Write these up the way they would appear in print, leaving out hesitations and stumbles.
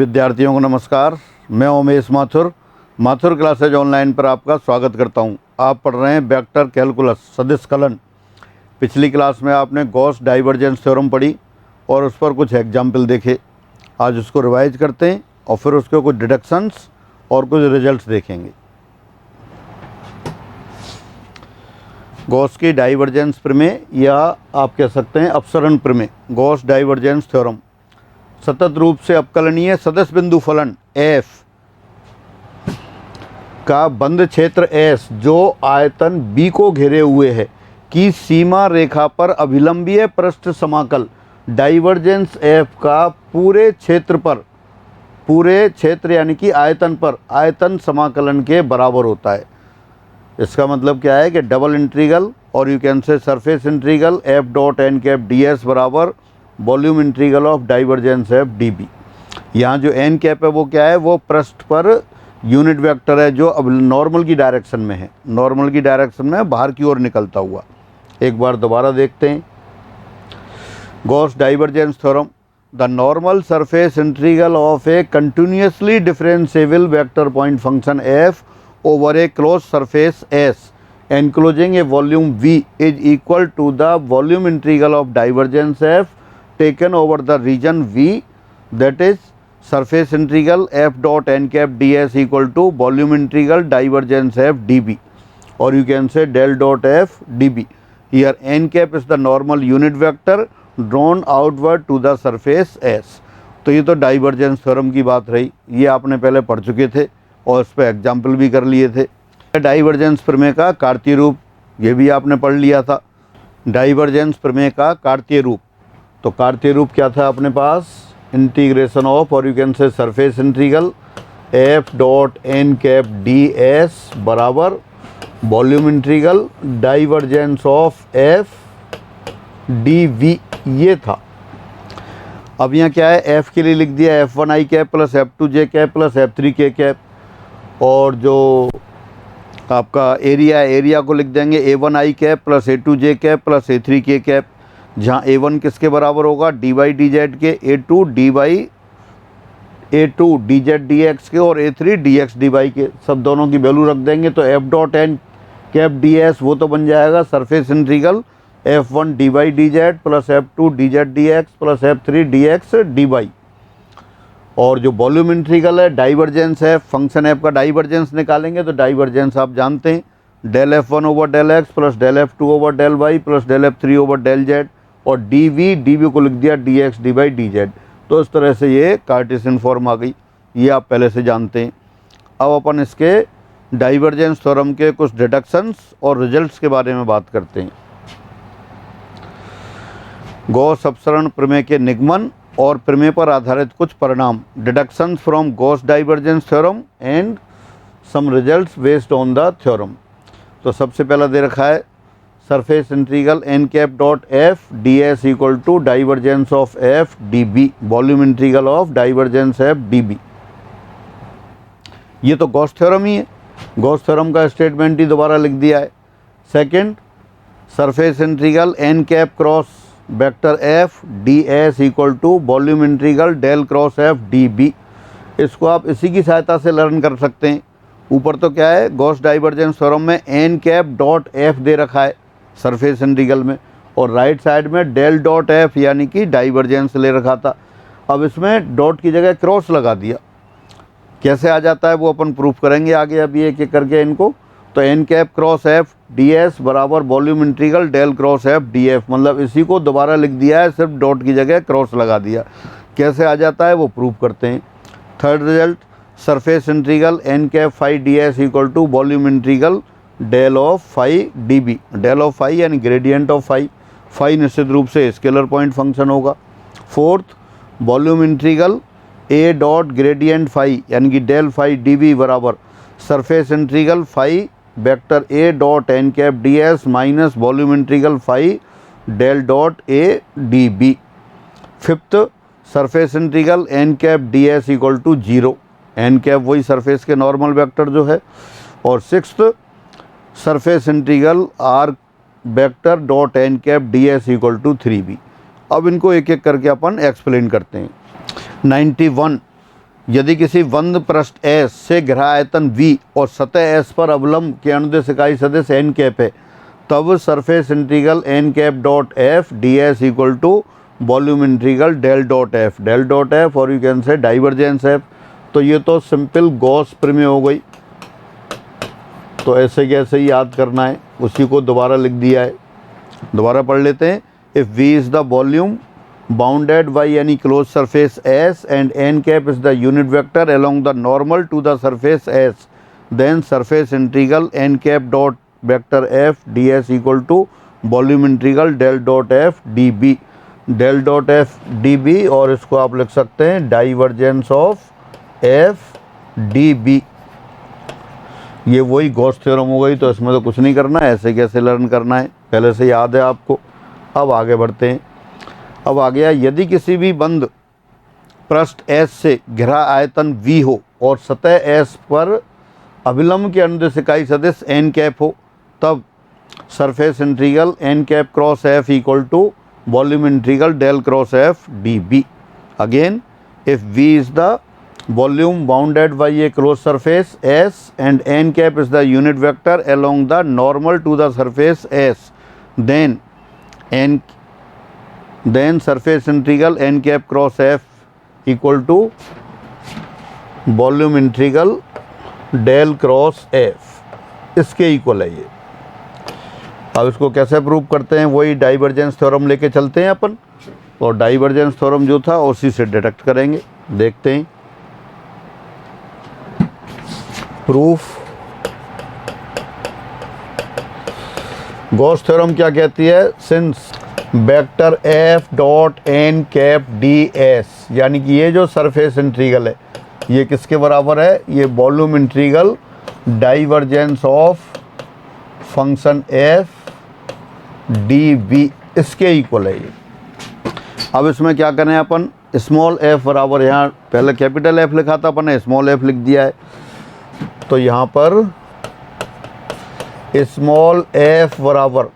विद्यार्थियों को नमस्कार। मैं उमेश माथुर क्लासेज ऑनलाइन पर आपका स्वागत करता हूं। आप पढ़ रहे हैं वेक्टर कैलकुलस सदिश कलन। पिछली क्लास में आपने गॉस डाइवर्जेंस थ्योरम पढ़ी और उस पर कुछ एग्जाम्पल देखे। आज उसको रिवाइज करते हैं और फिर उसके कुछ डिडक्शंस और कुछ रिजल्ट्स देखेंगे। गॉस की डाइवर्जेंस प्रमेय या आप कह सकते हैं अपसरण प्रमेय, गॉस डाइवर्जेंस थ्योरम। सतत रूप से अवकलनीय सदिश बिंदु फलन f का बंद क्षेत्र S जो आयतन B को घेरे हुए है की सीमा रेखा पर अभिलंबीय पृष्ठ समाकल डाइवर्जेंस f का पूरे क्षेत्र यानी कि आयतन पर आयतन समाकलन के बराबर होता है। इसका मतलब क्या है कि डबल इंटीग्रल और you can say surface integral f dot n cap ds बराबर volume integral of divergence F D B. यहाँ जो एन कैप है वो क्या है, वो पृष्ठ पर यूनिट वेक्टर है जो अब नॉर्मल की डायरेक्शन में है, नॉर्मल की डायरेक्शन में बाहर की ओर निकलता हुआ। एक बार दोबारा देखते हैं Gauss divergence theorem. The normal surface integral of a continuously differentiable vector point function F over a close surface S enclosing a volume V is equal to the volume integral of divergence F taken over the region V, that is surface integral f dot n cap ds equal to volume integral divergence f dB, or you can say del dot f dB. Here n cap is the normal unit vector drawn outward to the surface S. तो ये तो divergence theorem की बात रही, ये आपने पहले पढ़ चुके थे और इस पर एग्जाम्पल भी कर लिए थे। डाइवर्जेंस प्रमेय का कार्तीय रूप, ये भी आपने पढ़ लिया था। डाइवर्जेंस प्रमेय का कार्तीय रूप, तो कार्तीय रूप क्या था अपने पास, इंटीग्रेशन ऑफ और you can say surface integral F dot N cap D S बराबर volume integral divergence of F D V, ये था। अब यहाँ क्या है, एफ के लिए लिख दिया F one I cap plus F two J cap plus F three K cap, और जो आपका एरिया को लिख देंगे A one I cap plus A two J cap plus A three K cap, जहाँ A1 किसके बराबर होगा, डी बाई डी जेड के, A2 D Z D x के और A3 D X D Y के, सब दोनों की वैल्यू रख देंगे। तो F dot N cap D S वो तो बन जाएगा surface integral F1 D by D Z plus F2 D Z D X plus F3 D X D Y. और जो वॉल्यूम इंटीग्रल है डाइवर्जेंस है, फंक्शन एफ का डाइवर्जेंस निकालेंगे तो डाइवर्जेंस आप जानते हैं del F1 over del X plus del F2 over del Y plus del F3 over del Z, और डी को लिख दिया D X D by D Z. तो इस तरह से ये कार्टेशियन फॉर्म आ गई, ये आप पहले से जानते हैं। अब अपन इसके डाइवर्जेंस थ्योरम के कुछ डिडक्शंस और रिजल्ट्स के बारे में बात करते हैं। गॉस अपसरण प्रमेय के निगमन और प्रमेय पर आधारित कुछ परिणाम, deductions from Gauss divergence theorem and some results based on the theorem. तो सबसे पहला दे रखा है surface integral N cap dot F D S equal to divergence of F D B, volume integral of divergence F D B. ये तो Gauss theorem ही है, गॉस थ्योरम का स्टेटमेंट ही दोबारा लिख दिया है। Second, surface integral N cap cross vector F D S equal to volume integral del cross F D B. इसको आप इसी की सहायता से लर्न कर सकते हैं। ऊपर तो क्या है, गॉस डाइवर्जेंस थ्योरम में एन कैप डॉट एफ दे रखा है सरफेस इंटीग्रल में, और राइट साइड में डेल डॉट एफ यानी कि डाइवर्जेंस ले रखा था। अब इसमें डॉट की जगह क्रॉस लगा दिया, कैसे आ जाता है वो अपन प्रूफ करेंगे आगे, अब ये एक करके इनको। तो N cap cross F D S बराबर volume integral del cross F D F, मतलब इसी को दोबारा लिख दिया है, सिर्फ डॉट की जगह क्रॉस लगा दिया। कैसे आ जाता है वो प्रूफ करते हैं। Third result, surface integral N cap phi D S equal to volume integral del of phi D B, del of phi यानी ग्रेडियंट ऑफ फाई, फाई निश्चित रूप से स्केलर पॉइंट फंक्शन होगा। Fourth, volume integral A dot gradient phi यानी कि del phi D B बराबर surface integral phi vector A dot N cap D S minus volume integral phi del dot A D B. Fifth, surface integral N cap D S equal to zero, N cap वही surface के normal vector जो है। और sixth, surface integral R vector dot N cap D S equal to 3b। अब इनको एक एक करके अपन एक्सप्लेन करते हैं। 91 यदि किसी बंद पृष्ठ S से घिरा आयतन V और सतह S पर अवलंब के अनुदेश इकाई सदिश n कैप है, तब surface integral n cap dot f ds equal to volume integral del dot f और you can say divergence f। तो ये तो सिंपल गॉस प्रमेय हो गई। तो ऐसे कैसे याद करना है, उसी को दोबारा लिख दिया है, दोबारा पढ़ लेते हैं। If V is the volume bounded by any closed surface S and n cap is the unit vector along the normal to the surface S, then surface integral n cap dot vector f ds equal to volume integral del dot f db, del dot f db, और इसको आप लिख सकते हैं divergence of f db। ये वही Gauss theorem हो गई, तो इसमें तो कुछ नहीं करना है, ऐसे कैसे लर्न करना है पहले से याद है आपको। अब आगे बढ़ते हैं। अब आ गया, यदि किसी भी बंद पृष्ठ S से घिरा आयतन V हो और सतह S पर अभिलंब के अनुदिश इकाई सदिश n कैप हो, तब surface integral n cap cross f equal to volume integral del cross f db। Again, if V is the volume bounded by a close surface S and n cap is the unit vector along the normal to the surface S, then surface integral n cap cross f equal to volume integral del cross f, इसके equal है ये। अब इसको कैसे prove करते हैं, वही divergence theorem लेके चलते हैं अपन, और डाइवर्जेंस थ्योरम जो था उसी से डिडक्ट करेंगे। देखते हैं प्रूफ। गॉस थ्योरम क्या कहती है, since vector f dot n cap ds, यानी कि ये जो सरफेस इंटीग्रल है ये किसके बराबर है, ये volume integral divergence of function f dv, इसके इक्वल है ये। अब इसमें क्या करें अपन, स्मॉल f बराबर, यहाँ पहले कैपिटल F लिखा था अपन ने, स्मॉल f लिख दिया है, तो यहाँ पर स्मॉल f बराबर,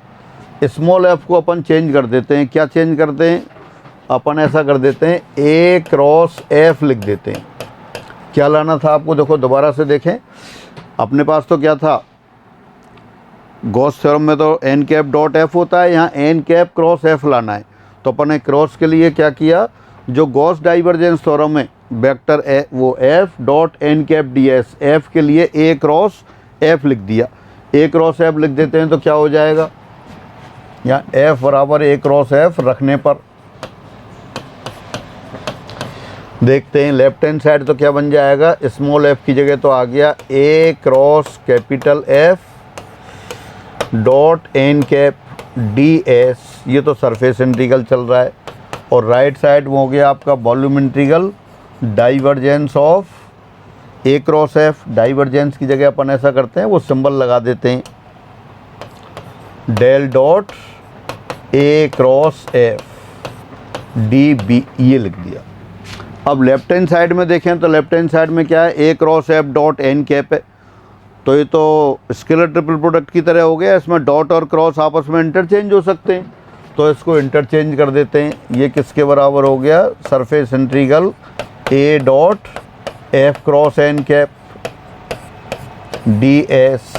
स्मॉल f को अपन चेंज कर देते हैं। क्या चेंज करते हैं अपन, ऐसा कर देते हैं a क्रॉस f लिख देते हैं। क्या लाना था आपको, देखो दोबारा से देखें, अपने पास तो क्या था, गॉस थ्योरम में तो n कैप डॉट f होता है, यहाँ n कैप क्रॉस f लाना है। तो अपन ने क्रॉस के लिए क्या किया, जो गॉस डाइवर्जेंस थ्योरम है वेक्टर वो f dot n cap ds, f के लिए a क्रॉस f लिख दिया। a क्रॉस f लिख देते हैं तो क्या हो जाएगा, यहाँ f बराबर a क्रॉस f रखने पर देखते हैं लेफ्ट हैंड साइड तो क्या बन जाएगा, स्मॉल f की जगह तो आ गया a cross capital F dot n cap ds, ये तो सरफेस इंटीग्रल चल रहा है, और राइट साइड वो हो गया आपका volume integral divergence of a cross f। Divergence की जगह अपन ऐसा करते हैं, वो सिंबल लगा देते हैं del dot a cross f db, ये लिख दिया। अब लेफ्ट हैंड साइड में देखें तो लेफ्ट हैंड साइड में क्या है, a cross f dot n cap है, तो ये तो स्केलर ट्रिपल प्रोडक्ट की तरह हो गया। इसमें डॉट और क्रॉस आपस में इंटरचेंज हो सकते हैं, तो इसको इंटरचेंज कर देते हैं। ये किसके बराबर हो गया, surface integral a dot f cross n cap ds।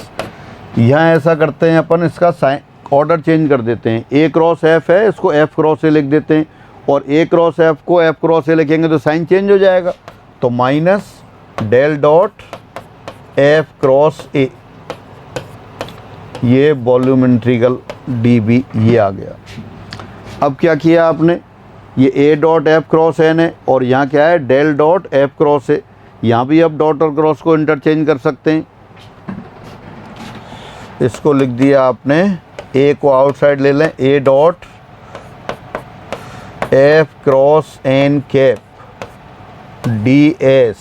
यहाँ ऐसा करते हैं अपन, इसका साइन ऑर्डर चेंज कर देते हैं, a क्रॉस f है, इसको f क्रॉस a लिख देते हैं, और a क्रॉस f को f क्रॉस a लिखेंगे तो साइन चेंज हो जाएगा, तो minus del dot f cross a, ये वॉल्यूम इंटीग्रल db, ये आ गया। अब क्या किया आपने, ये a dot f cross n है, और यहाँ क्या है del dot f cross a, यहाँ भी अब डॉट और क्रॉस को इंटरचेंज कर सकते हैं। इसको लिख दिया आपने, a को आउटसाइड ले लें, a dot f cross n cap ds,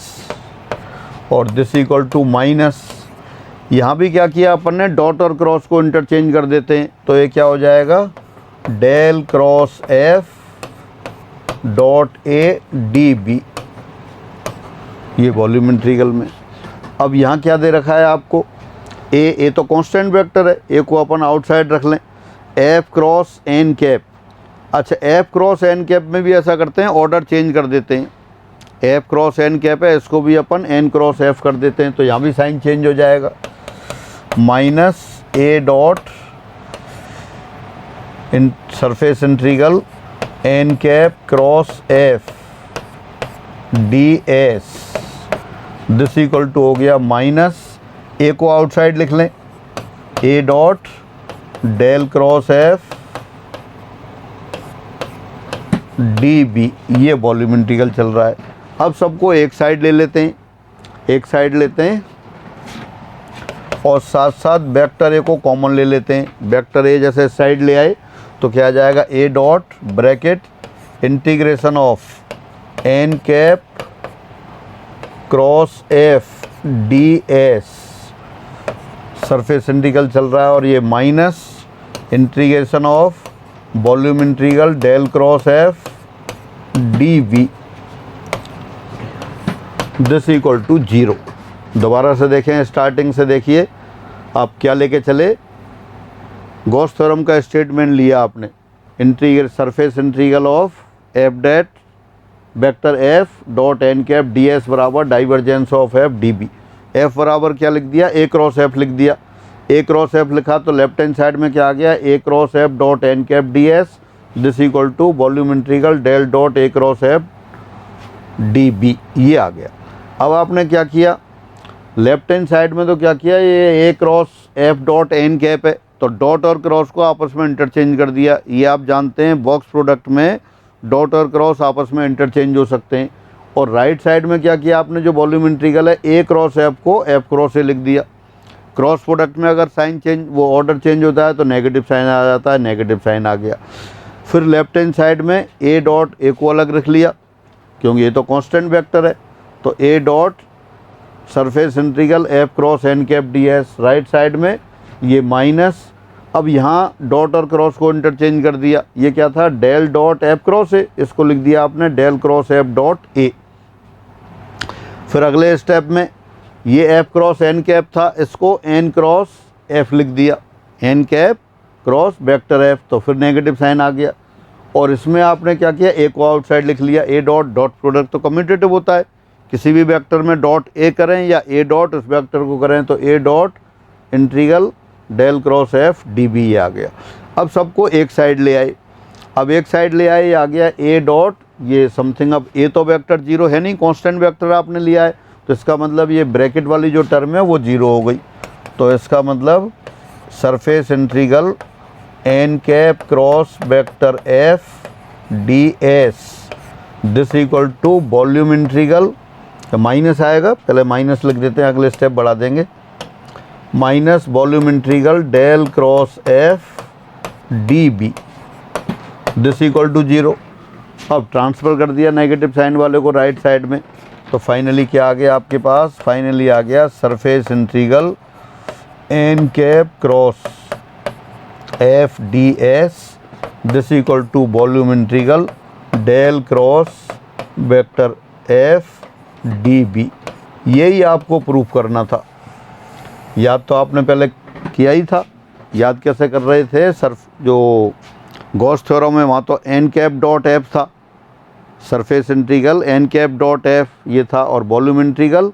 और दिस इक्वल टू माइनस, यहाँ भी क्या किया अपन ने, डॉट और क्रॉस को इंटरचेंज कर देते हैं, तो ये क्या हो जाएगा del cross f dot a db, ये वॉल्यूम इंटीग्रल में। अब यहाँ क्या दे रखा है आपको, a तो कांस्टेंट वेक्टर है, a को अपन आउटसाइड रख लें, f क्रॉस n कैप। अच्छा, f क्रॉस n कैप में भी ऐसा करते हैं, ऑर्डर चेंज कर देते हैं, एफ क्रॉस एन कैप है, इसको भी अपन एन क्रॉस एफ कर देते हैं, तो यहाँ भी साइन चेंज हो जाएगा। माइनस ए डॉट इन surface integral N cap cross F D S, this equal to हो गया माइनस ए को आउटसाइड लिख लें, A dot del cross F D B, ये वॉल्यूम इंटीग्रल चल रहा है। अब सबको एक साइड ले लेते हैं, एक साइड लेते हैं और साथ साथ वेक्टर ए को कॉमन ले लेते हैं। वेक्टर ए जैसे साइड ले आए तो क्या आ जाएगा, A dot bracket integration of N cap cross F D S, surface integral चल रहा है, और ये minus integration of volume integral del cross F D V, this equal to 0। दोबारा से देखें, स्टार्टिंग से देखिए, आप क्या लेके चले, गॉस थ्योरम का स्टेटमेंट लिया आपने, integral surface integral of F that vector F dot N cap D S बराबर divergence of F D B. F बराबर क्या लिख दिया, ए क्रॉस एफ लिख दिया। ए क्रॉस एफ लिखा तो लेफ्ट हैंड साइड में क्या आ गया, A cross F dot N cap D S, this equal to volume integral del dot A cross F D B, ये आ गया। अब आपने क्या किया, लेफ्ट हैंड साइड में तो क्या किया, ये A cross F dot N cap है, तो डॉट और क्रॉस को आपस में इंटरचेंज कर दिया। ये आप जानते हैं बॉक्स प्रोडक्ट में डॉट और क्रॉस आपस में इंटरचेंज हो सकते हैं। और राइट साइड में क्या किया आपने, जो वॉल्यूम इंटीग्रल है ए क्रॉस एफ को एफ क्रॉस ए लिख दिया। क्रॉस प्रोडक्ट में अगर साइन चेंज, वो ऑर्डर चेंज होता है तो नेगेटिव साइन आ जाता है, नेगेटिव साइन आ गया। फिर लेफ्ट हैंड साइड में ए डॉट ए को अलग रख लिया, क्योंकि ये तो कांस्टेंट वेक्टर है, तो A dot surface integral F cross N cap D S, right side में ये माइनस, अब यहाँ डॉट और क्रॉस को इंटरचेंज कर दिया। ये क्या था, del dot F cross A, इसको लिख दिया आपने del cross F dot A. फिर अगले स्टेप में ये एफ क्रॉस एन कैप था, इसको एन क्रॉस एफ लिख दिया, N cap cross vector F, तो फिर नेगेटिव साइन आ गया। और इसमें आपने क्या किया, ए को आउटसाइड लिख लिया, ए डॉट डॉट प्रोडक्ट तो कम्यूटेटिव होता है, किसी भी वेक्टर में डॉट ए करें या ए डॉट उस वेक्टर को करें तो A dot integral del cross F D B आ गया। अब सबको एक साइड ले आए, अब एक साइड ले आए, आ गया ए डॉट ये समथिंग, अब ए तो वेक्टर 0 है नहीं, कांस्टेंट वेक्टर आपने लिया है, तो इसका मतलब ये ब्रैकेट वाली जो टर्म है वो 0 हो गई। तो इसका मतलब surface integral N cap cross vector F D S, this equal to volume integral, minus आएगा, पहले माइनस लिख देते हैं, अगले स्टेप बढ़ा देंगे, minus volume integral del cross F D B, this equal to 0। अब ट्रांसफ़र कर दिया नेगेटिव साइन वाले को राइट साइड में, तो फाइनली क्या आ गया आपके पास, फाइनली आ गया surface integral N cap cross F D S, this equal to volume integral del cross vector F D B. यही आपको प्रूफ करना था। याद तो आपने पहले किया ही था, याद कैसे कर रहे थे, सर्फ जो गॉस थ्योरम में वहाँ तो एन कैप डॉट एफ था, surface integral N cap dot F ये था, और volume integral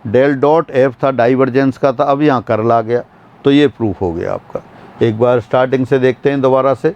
del dot F था, डाइवर्जेंस का था। अब यहाँ कर्ल आ गया, तो ये प्रूफ हो गया आपका। एक बार स्टार्टिंग से देखते हैं दोबारा से,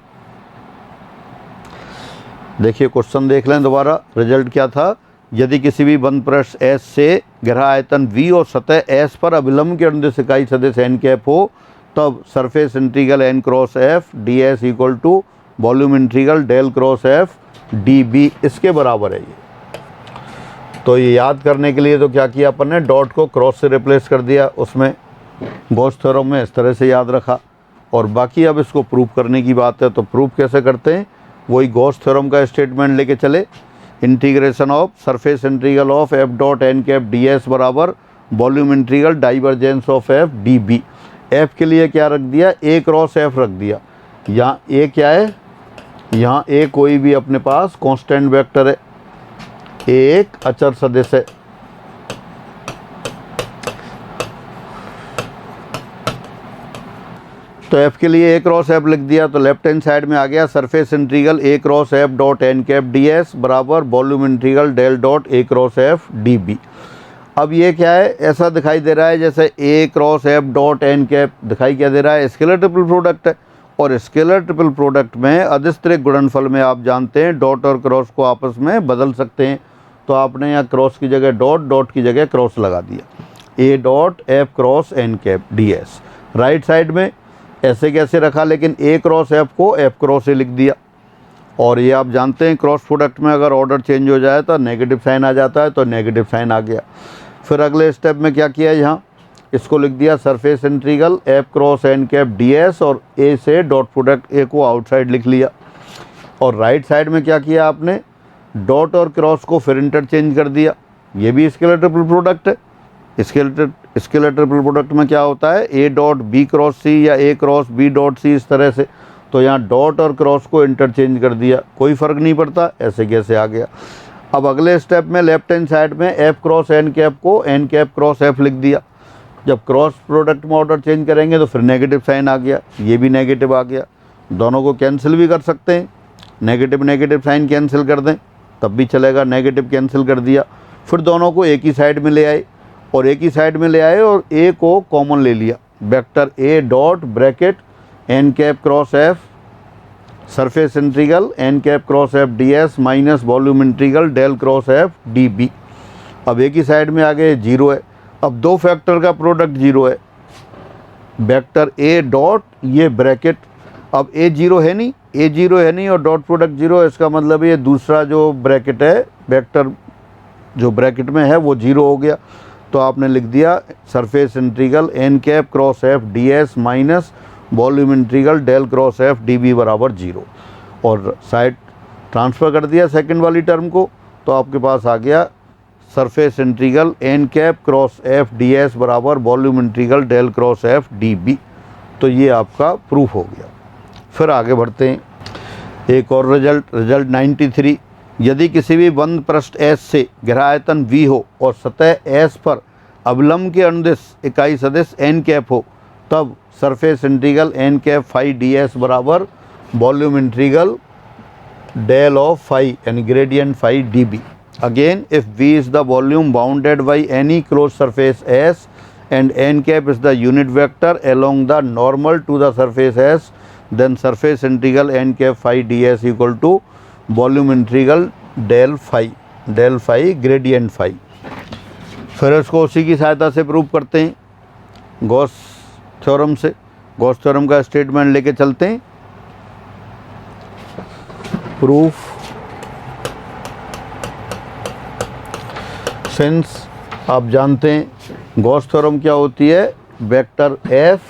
देखिए क्वेश्चन देख लें दोबारा, रिजल्ट क्या था, यदि किसी भी बंद पृष्ठ एस से गहरा आयतन वी और सतह एस पर अभिलंब के अनुदिश इकाई सदिश एन कैप हो, तब surface integral N cross F D S equal to volume integral del cross F D B इसके बराबर है ये। तो ये याद करने के लिए तो क्या किया अपन ने, डॉट को क्रॉस से रिप्लेस कर दिया, उसमें गॉस थ्योरम में इस तरह से याद रखा। और बाकी अब इसको प्रूफ करने की बात है, तो प्रूफ कैसे करते हैं, वही गॉस थ्योरम का स्टेटमेंट लेके चले, integration of surface integral of F dot N cap D S बराबर volume integral divergence of F D B. F के लिए क्या रख दिया, ए क्रॉस एफ रख दिया। यहाँ ए क्या है, यहाँ ए कोई भी अपने पास कांस्टेंट वेक्टर है, एक अचर सदिश है। तो एफ के लिए ए क्रॉस एफ लिख दिया, तो लेफ्ट हैंड साइड में आ गया surface integral A cross F dot N cap D S बराबर volume integral del dot A cross F D B. अब ये क्या है, ऐसा दिखाई दे रहा है जैसे A cross F dot N cap दिखाई क्या दे रहा है, स्केलर ट्रिपल प्रोडक्ट है। और स्केलर ट्रिपल प्रोडक्ट में अधिस्त्रिक गुणनफल में आप जानते हैं डॉट और क्रॉस को आपस में बदल सकते हैं। तो आपने यहाँ क्रॉस की जगह डॉट, डॉट की जगह क्रॉस लगा दिया, A dot F cross N cap D S. Right side में ऐसे कैसे रखा, लेकिन ए क्रॉस एफ को एफ क्रॉस ए लिख दिया। और ये आप जानते हैं क्रॉस प्रोडक्ट में अगर ऑर्डर चेंज हो जाए तो नेगेटिव साइन आ जाता है, तो नेगेटिव साइन आ गया। फिर अगले स्टेप में क्या किया, यहाँ इसको लिख दिया surface integral F cross N cap D S और ए से डॉट प्रोडक्ट ए को आउटसाइड लिख लिया। और राइट साइड में क्या किया आपने, डॉट और क्रॉस को फिर इंटरचेंज कर दिया। ये भी स्केलर ट्रिपल प्रोडक्ट है। स्केलर ट्रिपल प्रोडक्ट में क्या होता है, ए डॉट बी क्रॉस सी या ए क्रॉस बी डॉट सी, इस तरह से। तो यहाँ डॉट और क्रॉस को इंटरचेंज कर दिया, कोई फ़र्क नहीं पड़ता, ऐसे कैसे आ गया। अब अगले स्टेप में लेफ्ट हैंड साइड में एफ क्रॉस एन कैप को एन कैप क्रॉस एफ लिख दिया। जब क्रॉस प्रोडक्ट में ऑर्डर चेंज करेंगे तो फिर नेगेटिव साइन आ गया, ये भी नेगेटिव आ गया। दोनों को कैंसिल भी कर सकते हैं, नेगेटिव नेगेटिव साइन कैंसिल कर दें तब भी चलेगा, नेगेटिव कैंसिल कर दिया। फिर दोनों को एक ही साइड में ले आए और एक ही साइड में ले आए और ए को कॉमन ले लिया। Vector A dot bracket N cap cross F surface integral N cap cross F D S minus volume integral del cross F D B. अब एक ही साइड में आ गए, जीरो है। अब दो फैक्टर का प्रोडक्ट जीरो है, वेक्टर ए डॉट ये ब्रैकेट, अब ए जीरो है नहीं, ए जीरो है नहीं और डॉट प्रोडक्ट जीरो है, इसका मतलब ये दूसरा जो ब्रैकेट है वेक्टर जो ब्रैकेट में है वो जीरो हो गया। तो आपने लिख दिया surface integral N cap cross F D S minus volume integral del cross F D B बराबर जीरो। और साइड ट्रांसफ़र कर दिया सेकंड वाली टर्म को, तो आपके पास आ गया surface integral N cap cross F D S बराबर volume integral del cross F D B. तो ये आपका प्रूफ हो गया। फिर आगे बढ़ते हैं, एक और रिजल्ट 93। यदि किसी भी बंद पृष्ठ एस से घेरायतन वी हो और सतह एस पर अवलंब के अनुदिश इकाई सदिश एन कैप हो, तब surface integral N cap phi D S बराबर volume integral del of phi यानी gradient phi D B. Again, if V is the volume bounded by any closed surface S and n cap is the unit vector along the normal to the surface S, then surface integral n cap phi ds equal to volume integral del phi gradient phi। फिर इसको उसी की सहायता से prove करते हैं Gauss theorem से। Gauss theorem का स्टेटमेंट लेके चलते हैं। प्रूफ सिंस आप जानते हैं गॉस थ्योरम क्या होती है, vector F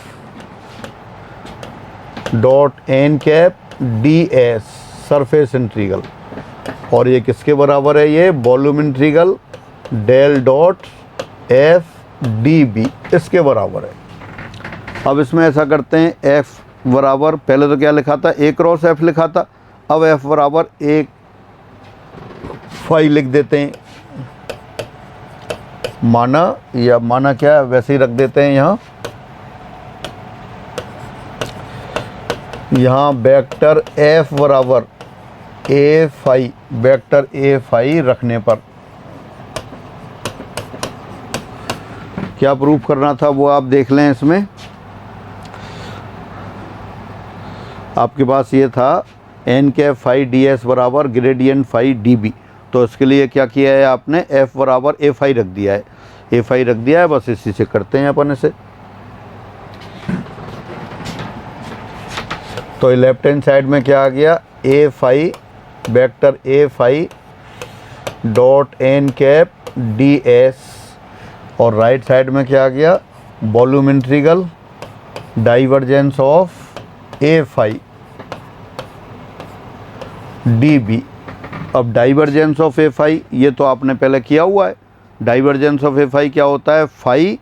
dot N cap D S surface integral, और ये किसके बराबर है, ये volume integral del dot F D B इसके बराबर है। अब इसमें ऐसा करते हैं, एफ बराबर पहले तो क्या लिखा था, ए क्रॉस एफ लिखा था, अब एफ बराबर ए फाई लिख देते हैं। माना या माना क्या वैसे ही रख देते हैं। यहाँ वेक्टर एफ बराबर ए फाई, वेक्टर ए फाई रखने पर क्या प्रूफ करना था वो आप देख लें। इसमें आपके पास ये था N cap phi D S बराबर ग्रेडियंट फाई डी बी, तो इसके लिए क्या किया है आपने, एफ बराबर ए फाई रख दिया है, ए फाई रख दिया है, बस इसी से करते हैं अपन इसे। तो लेफ्ट हैंड साइड में क्या आ गया, A phi vector A phi dot N cap D S, और राइट साइड में क्या आ गया, volume integral divergence of A phi D B. अब डाइवर्जेंस ऑफ एफ आई ये तो आपने पहले किया हुआ है। डाइवर्जेंस ऑफ एफ आई क्या होता है, phi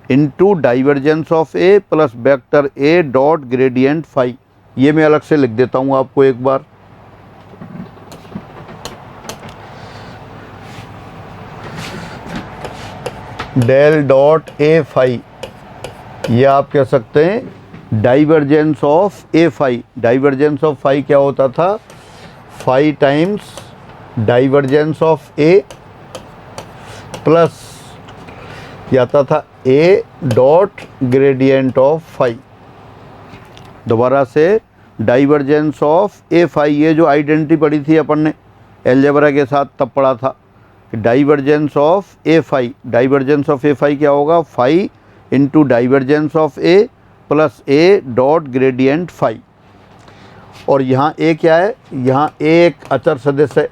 into divergence of A plus vector A dot gradient phi. ये मैं अलग से लिख देता हूँ आपको एक बार। डेल डॉट ए फाई, ये आप कह सकते हैं divergence of A phi, divergence of phi क्या होता था, phi times divergence of A plus क्या आता था A dot gradient of phi. दोबारा से, डाइवर्जेंस ऑफ ए फाई, ये जो आइडेंटिटी पढ़ी थी अपन ने एलजेब्रा के साथ तब पढ़ा था, divergence of A phi, divergence of A phi क्या होगा, phi into divergence of A plus A dot gradient phi. और यहाँ ए क्या है, यहाँ ए एक अचर सदिश है,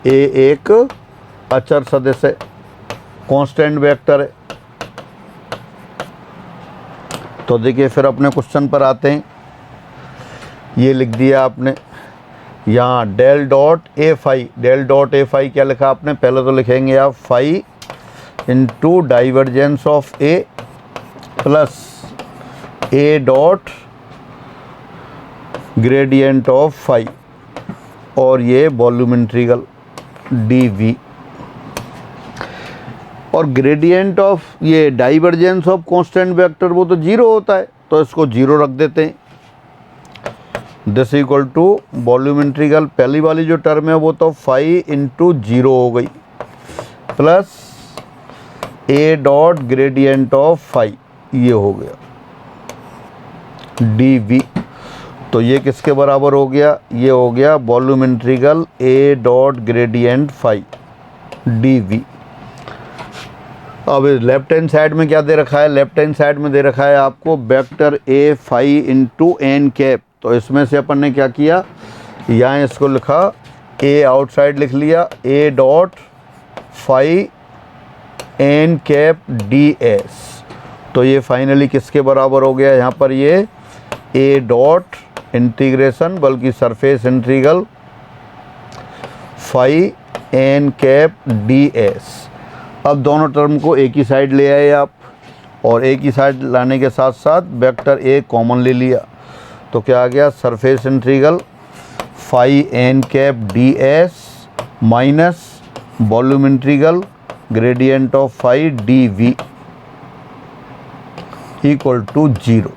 ए एक अचर सदिश है, कांस्टेंट वेक्टर है। तो देखिए फिर अपने क्वेश्चन पर आते हैं, ये लिख दिया आपने यहाँ del dot A phi, del dot A phi क्या लिखा आपने, पहले तो लिखेंगे आप phi into divergence of A plus A dot gradient of phi, और ये वॉल्यूम इंटीग्रल डी वी। और ग्रेडियंट ऑफ ये डाइवर्जेंस ऑफ कांस्टेंट वेक्टर वो तो जीरो होता है, तो इसको जीरो रख देते हैं। This equal to volume integral, पहली वाली जो टर्म है वो तो फाई इंटू जीरो हो गई plus A dot gradient of phi, ये हो गया डी वी। तो ये किसके बराबर हो गया, ये हो गया volume integral A dot gradient phi D V. अब लेफ्ट हैंड साइड में क्या दे रखा है, लेफ्ट हैंड साइड में दे रखा है आपको vector A phi into N cap. तो इसमें से अपन ने क्या किया, यहाँ इसको लिखा ए आउटसाइड लिख लिया, A dot phi N cap D S. तो ये फाइनली किसके बराबर हो गया, यहाँ पर ये ए डॉट इंटीग्रेशन बल्कि surface integral phi N cap D S. अब दोनों टर्म को एक ही साइड ले आए आप, और एक ही साइड लाने के साथ साथ वेक्टर ए कॉमन ले लिया। तो क्या आ गया, surface integral phi N cap D S minus volume integral gradient of phi D V equal to zero.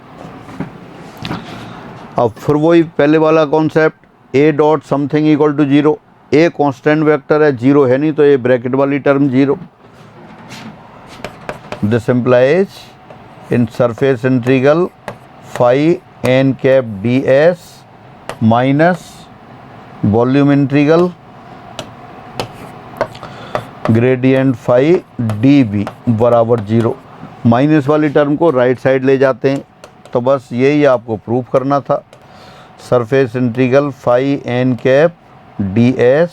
अब फिर वही पहले वाला concept, A dot something equal to zero, A constant vector है, जीरो है नहीं तो ये ब्रैकेट वाली term zero. This implies in surface integral phi N cap D S minus volume integral gradient phi D V बराबर zero. माइनस वाली term को राइट साइड ले जाते हैं। तो बस यही आपको प्रूफ करना था, surface integral phi N cap D S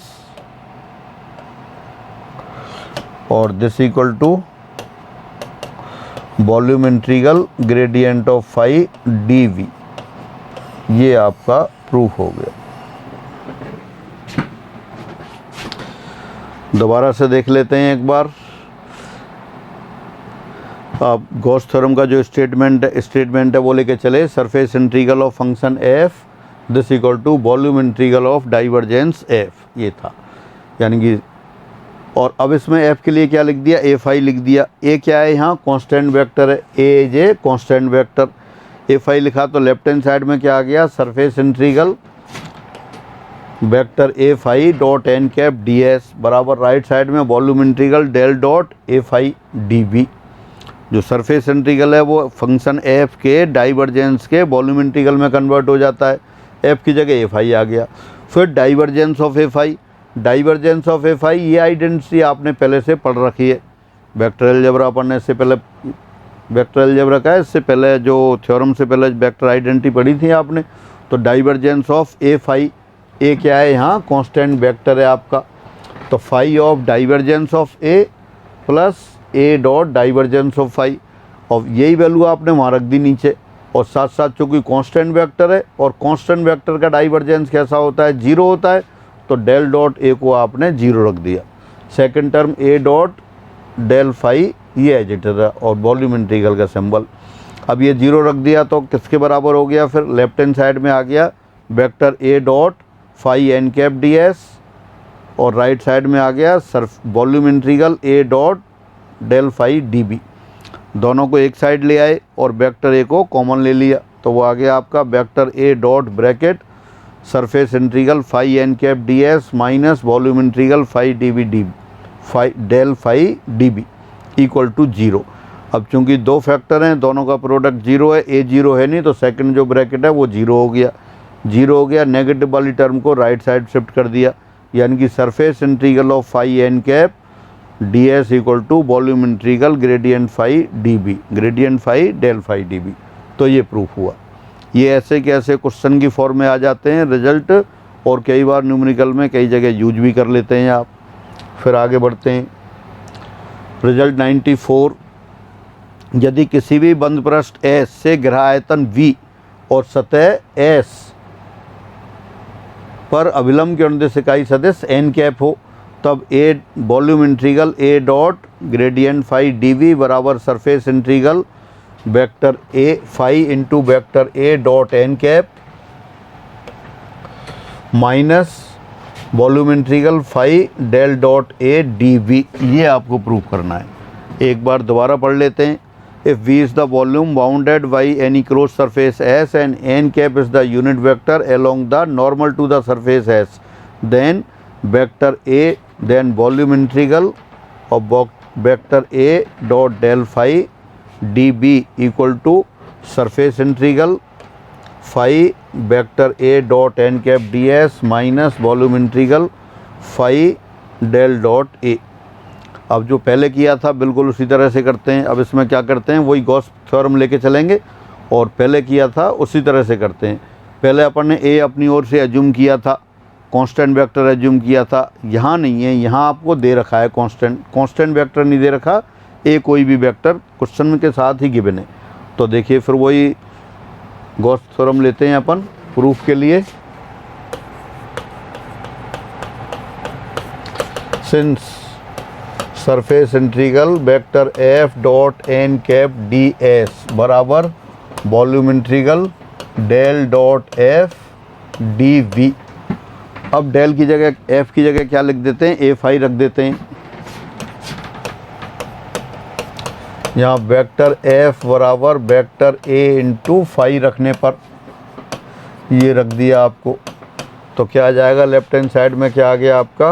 और this equal to volume integral gradient of phi D V, ये आपका प्रूफ हो गया। दोबारा से देख लेते हैं एक बार। आप गॉस थ्योरम का जो स्टेटमेंट है वो लेके चले, surface integral of function F this equal to volume integral of divergence F, ये था यानी कि। और अब इसमें एफ के लिए क्या लिख दिया, एफ आई लिख दिया। ए क्या है यहाँ, कांस्टेंट वेक्टर है, A is A constant vector. F I लिखा तो लेफ्ट हैंड साइड में क्या आ गया, surface integral vector F I dot N cap D S बराबर राइट साइड में volume integral del dot F I D V. जो सरफेस इंटीग्रल है वो फंक्शन एफ के डाइवर्जेंस के वॉल्यूम इंटीग्रल में कन्वर्ट हो जाता है, एफ की जगह एफ आई आ गया। फिर divergence of F I, divergence of F I ये आइडेंटिटी आपने पहले से पढ़ रखी है, वेक्टर अलजेब्रा पढ़ने से पहले, वेक्टर अलजेब्रा का है इससे पहले जो थ्योरम से पहले वेक्टर आइडेंटिटी पढ़ी थी आपने। तो divergence of F I, A क्या है यहाँ, कांस्टेंट वेक्टर है आपका। तो phi of divergence of A plus A dot divergence of phi, और यही वैल्यू आपने वहाँ रख दी नीचे। और साथ साथ चूँकि कांस्टेंट वेक्टर है और कांस्टेंट वेक्टर का डाइवर्जेंस कैसा होता है, जीरो होता है, तो डेल डॉट ए को आपने जीरो रख दिया। Second term A dot del phi ये एज इट इज है, और वॉल्यूम इंटीग्रल का सिंबल। अब ये जीरो रख दिया तो किसके बराबर हो गया, फिर लेफ्ट हैंड साइड में आ गया vector A dot phi N cap D S, और राइट साइड में आ गया volume integral A dot del phi D B. दोनों को एक साइड ले आए और वेक्टर ए को कॉमन ले लिया, तो वो आ गया आपका vector A dot bracket surface integral phi N cap D S minus volume integral phi D B D phi del phi D B equal to 0। अब चूंकि दो फैक्टर हैं, दोनों का प्रोडक्ट 0 है, ए 0 है नहीं, तो सेकंड जो ब्रैकेट है वो 0 हो गया। 0 हो गया, नेगेटिव वाली टर्म को राइट साइड शिफ्ट कर दिया, यानी कि surface integral of phi N cap D S equal to volume integral gradient phi D B, gradient phi del phi D B. तो ये प्रूफ हुआ। ये ऐसे के ऐसे क्वेश्चन की फॉर्म में आ जाते हैं रिजल्ट, और कई बार न्यूमेरिकल में कई जगह यूज भी कर लेते हैं आप। फिर आगे बढ़ते हैं। रिजल्ट 94, यदि किसी भी बंद पृष्ठ S से ग्रह आयतन V और सतह S पर अभिलंब के अनुदेश इकाई सदिश n कैप हो, तब A volume integral A dot gradient phi D V बराबर surface integral vector A phi into vector A dot N cap minus volume integral phi del dot A D V. ये आपको prove करना है। एक बार दोबारा पढ़ लेते हैं। If V is the volume bounded by any closed surface S and n cap is the unit vector along the normal to the surface S, then vector A, then volume integral of vector A dot del phi dB equal to surface integral phi vector A dot n cap ds minus volume integral phi del dot A। अब जो पहले किया था बिल्कुल उसी तरह से करते हैं। अब इसमें क्या करते हैं, वही गॉस थ्योरम लेके चलेंगे और पहले किया था उसी तरह से करते हैं। पहले अपन ने ए अपनी ओर से एज्यूम किया था, कांस्टेंट वेक्टर एज्यूम किया था। यहाँ नहीं है, यहाँ आपको दे रखा है कांस्टेंट वेक्टर नहीं दे रखा, ए कोई भी वेक्टर क्वेश्चन के साथ ही गिवन है। तो देखिए फिर वही गॉस थ्योरम लेते हैं अपन प्रूफ के लिए। Since surface integral vector F dot N cap D S बराबर volume integral del dot F D V. अब डेल की जगह एफ की जगह क्या लिख देते हैं, ए फाई रख देते हैं। यहाँ वेक्टर एफ बराबर वेक्टर ए इंटू फाई रखने पर ये रख दिया आपको, तो क्या आ जाएगा, लेफ्ट हैंड साइड में क्या आ गया आपका,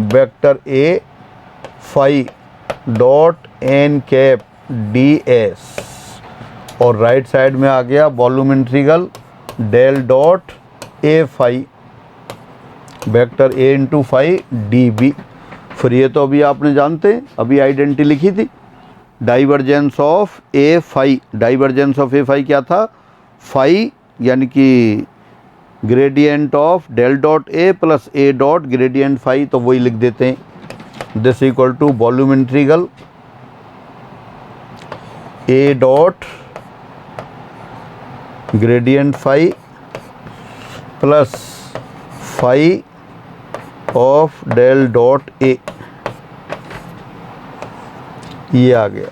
vector A phi dot N cap D S, और राइट साइड में आ गया volume integral del dot A phi vector A into phi D B. फिर ये तो अभी आपने जानते हैं, अभी आइडेंटिटी लिखी थी, divergence of A phi. Divergence of A phi क्या था, फाई यानी कि gradient of del dot A plus A dot gradient phi, तो वही लिख देते हैं। This equal to volume integral A dot gradient phi plus phi of del dot A. ये आ गया।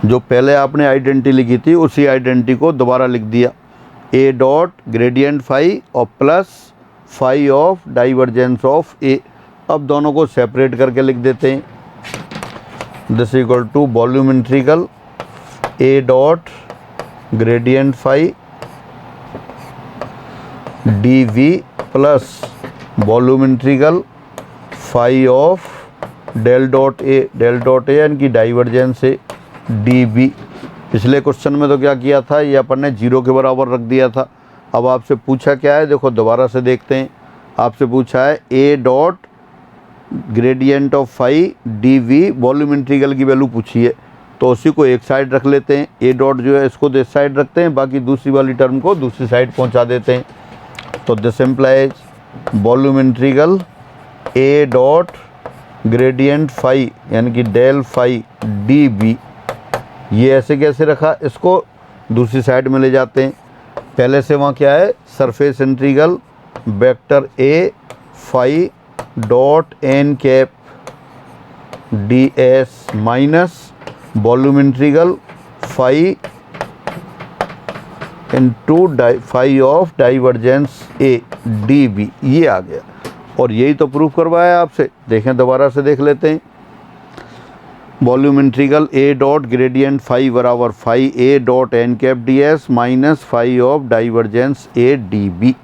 जो पहले आपने आइडेंटिटी लिखी थी उसी आइडेंटिटी को दोबारा लिख दिया, ए डॉट ग्रेडियंट फाई और plus phi of divergence of A. अब दोनों को सेपरेट करके लिख देते हैं। This equal to volume integral A dot gradient phi D V plus volume integral phi of del dot A यानी कि डाइवर्जेंस ए डी बी। पिछले क्वेश्चन में तो क्या किया था, ये अपन ने 0 के बराबर रख दिया था। अब आपसे पूछा क्या है, देखो दोबारा से देखते हैं। आपसे पूछा है A dot gradient of phi D V, volume integral की वैल्यू पूछी है, तो उसी को एक साइड रख लेते हैं। ए डॉट जो है इसको इस साइड रखते हैं, बाकी दूसरी वाली टर्म को दूसरी साइड पहुंचा देते हैं। तो this implies volume integral A dot gradient phi यानी कि डेल फाई डी बी। ये ऐसे कैसे रखा, इसको दूसरी साइड में ले जाते हैं। पहले से वहाँ क्या है, surface integral vector A phi dot N cap D S minus volume integral phi into phi of divergence A D B. ये आ गया और यही तो प्रूफ करवाया आपसे। देखें दोबारा से देख लेते हैं। Volume integral A dot gradient phi बराबर phi A dot N cap D S minus phi of divergence A D B.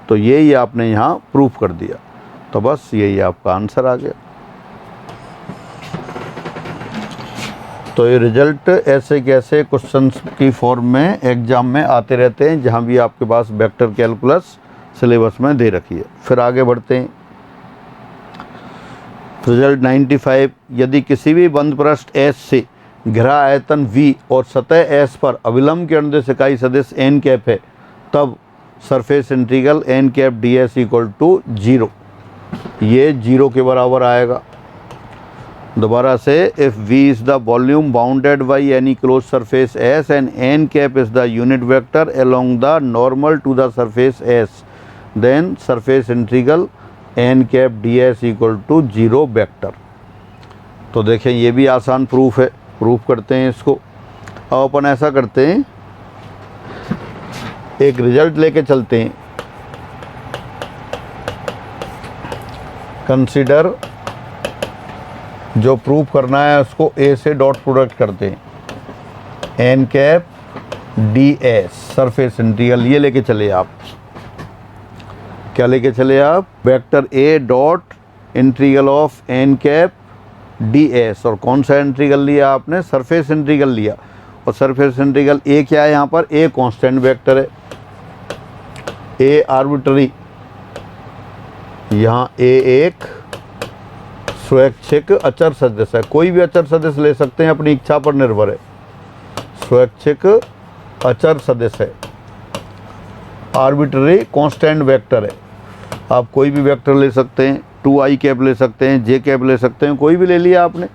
तो यही आपने यहाँ प्रूफ कर दिया। तो बस यही आपका आंसर आ गया। तो ये रिजल्ट ऐसे कैसे क्वेश्चंस की फॉर्म में एग्जाम में आते रहते हैं, जहाँ भी आपके पास वेक्टर कैलकुलस सिलेबस में दे रखी है। फिर आगे बढ़ते हैं। रिजल्ट 95, यदि किसी भी बंद पृष्ठ S से घिरा आयतन V और सतह S पर अविलंब के अनुदेश इकाई सदिश n कैप है, तब surface integral n cap D S equal to 0। ये 0 के बराबर आएगा। दोबारा से, if V is the volume bounded by any close surface S and n cap is the unit vector along the normal to the surface S, then surface integral n cap D S equal to 0 vector. तो देखें, ये भी आसान proof है। Proof करते हैं इसको। अब अपन ऐसा करते हैं, एक रिजल्ट लेके चलते हैं। कंसीडर, जो प्रूफ करना है उसको A से डॉट प्रोडक्ट करते हैं। n cap D S surface integral ये लेके चले आप। क्या लेके चले आप? Vector A dot integral of n cap D S. और कौन सा इंटीग्रल लिया आपने? सरफेस इंटीग्रल लिया। और सरफेस इंटीग्रल A क्या है यहाँ पर? A कांस्टेंट वेक्टर है, A आर्बिट्ररी। यहाँ A एक स्वैच्छिक अचर सदिश है। कोई भी अचर सदिश ले सकते हैं, अपनी इच्छा पर निर्भर है। स्वैच्छिक अचर सदिश है, आर्बिट्ररी कांस्टेंट वेक्टर है। आप कोई भी वेक्टर ले सकते हैं, 2i कैप ले सकते हैं, j कैप ले सकते हैं, कोई भी ले लिया आपने।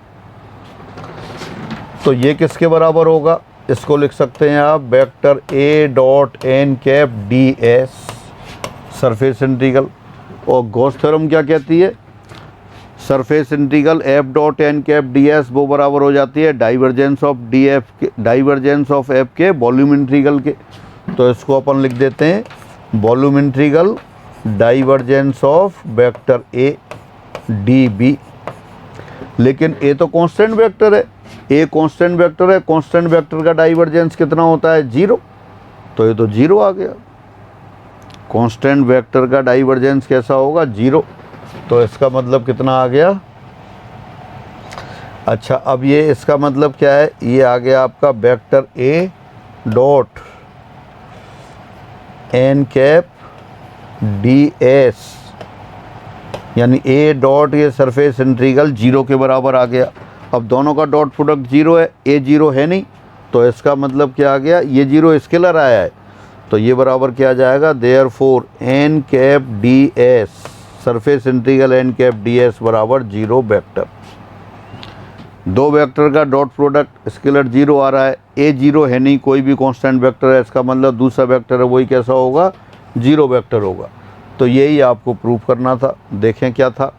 तो ये किसके बराबर होगा? इसको लिख सकते हैं आप vector A dot n cap D S surface integral. और गॉस थ्योरम क्या कहती है? Surface integral f dot n cap D S वो बराबर हो जाती है डाइवर्जेंस ऑफ डी एफ के, डाइवर्जेंस ऑफ f के वॉल्यूम इंटीग्रल के। तो इसको अपन लिख देते हैं volume integral divergence of vector A D B. लेकिन A तो कांस्टेंट वेक्टर है, A कांस्टेंट वेक्टर है, कांस्टेंट वेक्टर का डाइवर्जेंस कितना होता है? 0। तो ये तो 0 आ गया। कांस्टेंट वेक्टर का डाइवर्जेंस कैसा होगा? 0। तो इसका मतलब कितना आ गया? अच्छा, अब ये इसका मतलब क्या है? ये आ गया आपका vector A dot n cap D S, यानी A डॉट ये सरफेस इंटीग्रल 0 के बराबर आ गया। अब दोनों का डॉट प्रोडक्ट 0 है, A 0 है नहीं, तो इसका मतलब क्या आ गया? ये 0 स्केलर आया है, तो ये बराबर क्या आ जाएगा? Therefore n cap D S surface integral n cap D S बराबर 0 वेक्टर। दो वेक्टर का डॉट प्रोडक्ट स्केलर 0 आ रहा है, A 0 है नहीं, कोई भी कांस्टेंट वेक्टर है, इसका मतलब दूसरा वेक्टर है वही कैसा होगा? 0 वेक्टर होगा। तो यही आपको प्रूफ करना था। देखें क्या था?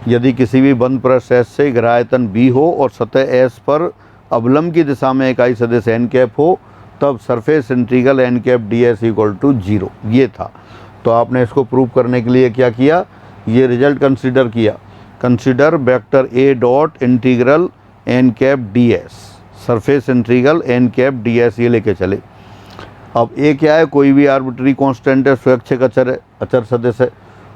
यदि किसी भी बंद पृष्ठ S से घिरा आयतन B हो और सतह S पर अवलंब की दिशा में इकाई सदिश n कैप हो, तब surface integral n cap D S equal to 0। ये था। तो आपने इसको प्रूव करने के लिए क्या किया? ये रिजल्ट कंसीडर किया। Consider vector A dot integral n cap D S surface integral n cap D S ये लेके चले। अब A क्या है? कोई भी आर्बिट्ररी कांस्टेंट है, स्वैच्छिक अचर है, अचर सदिश है।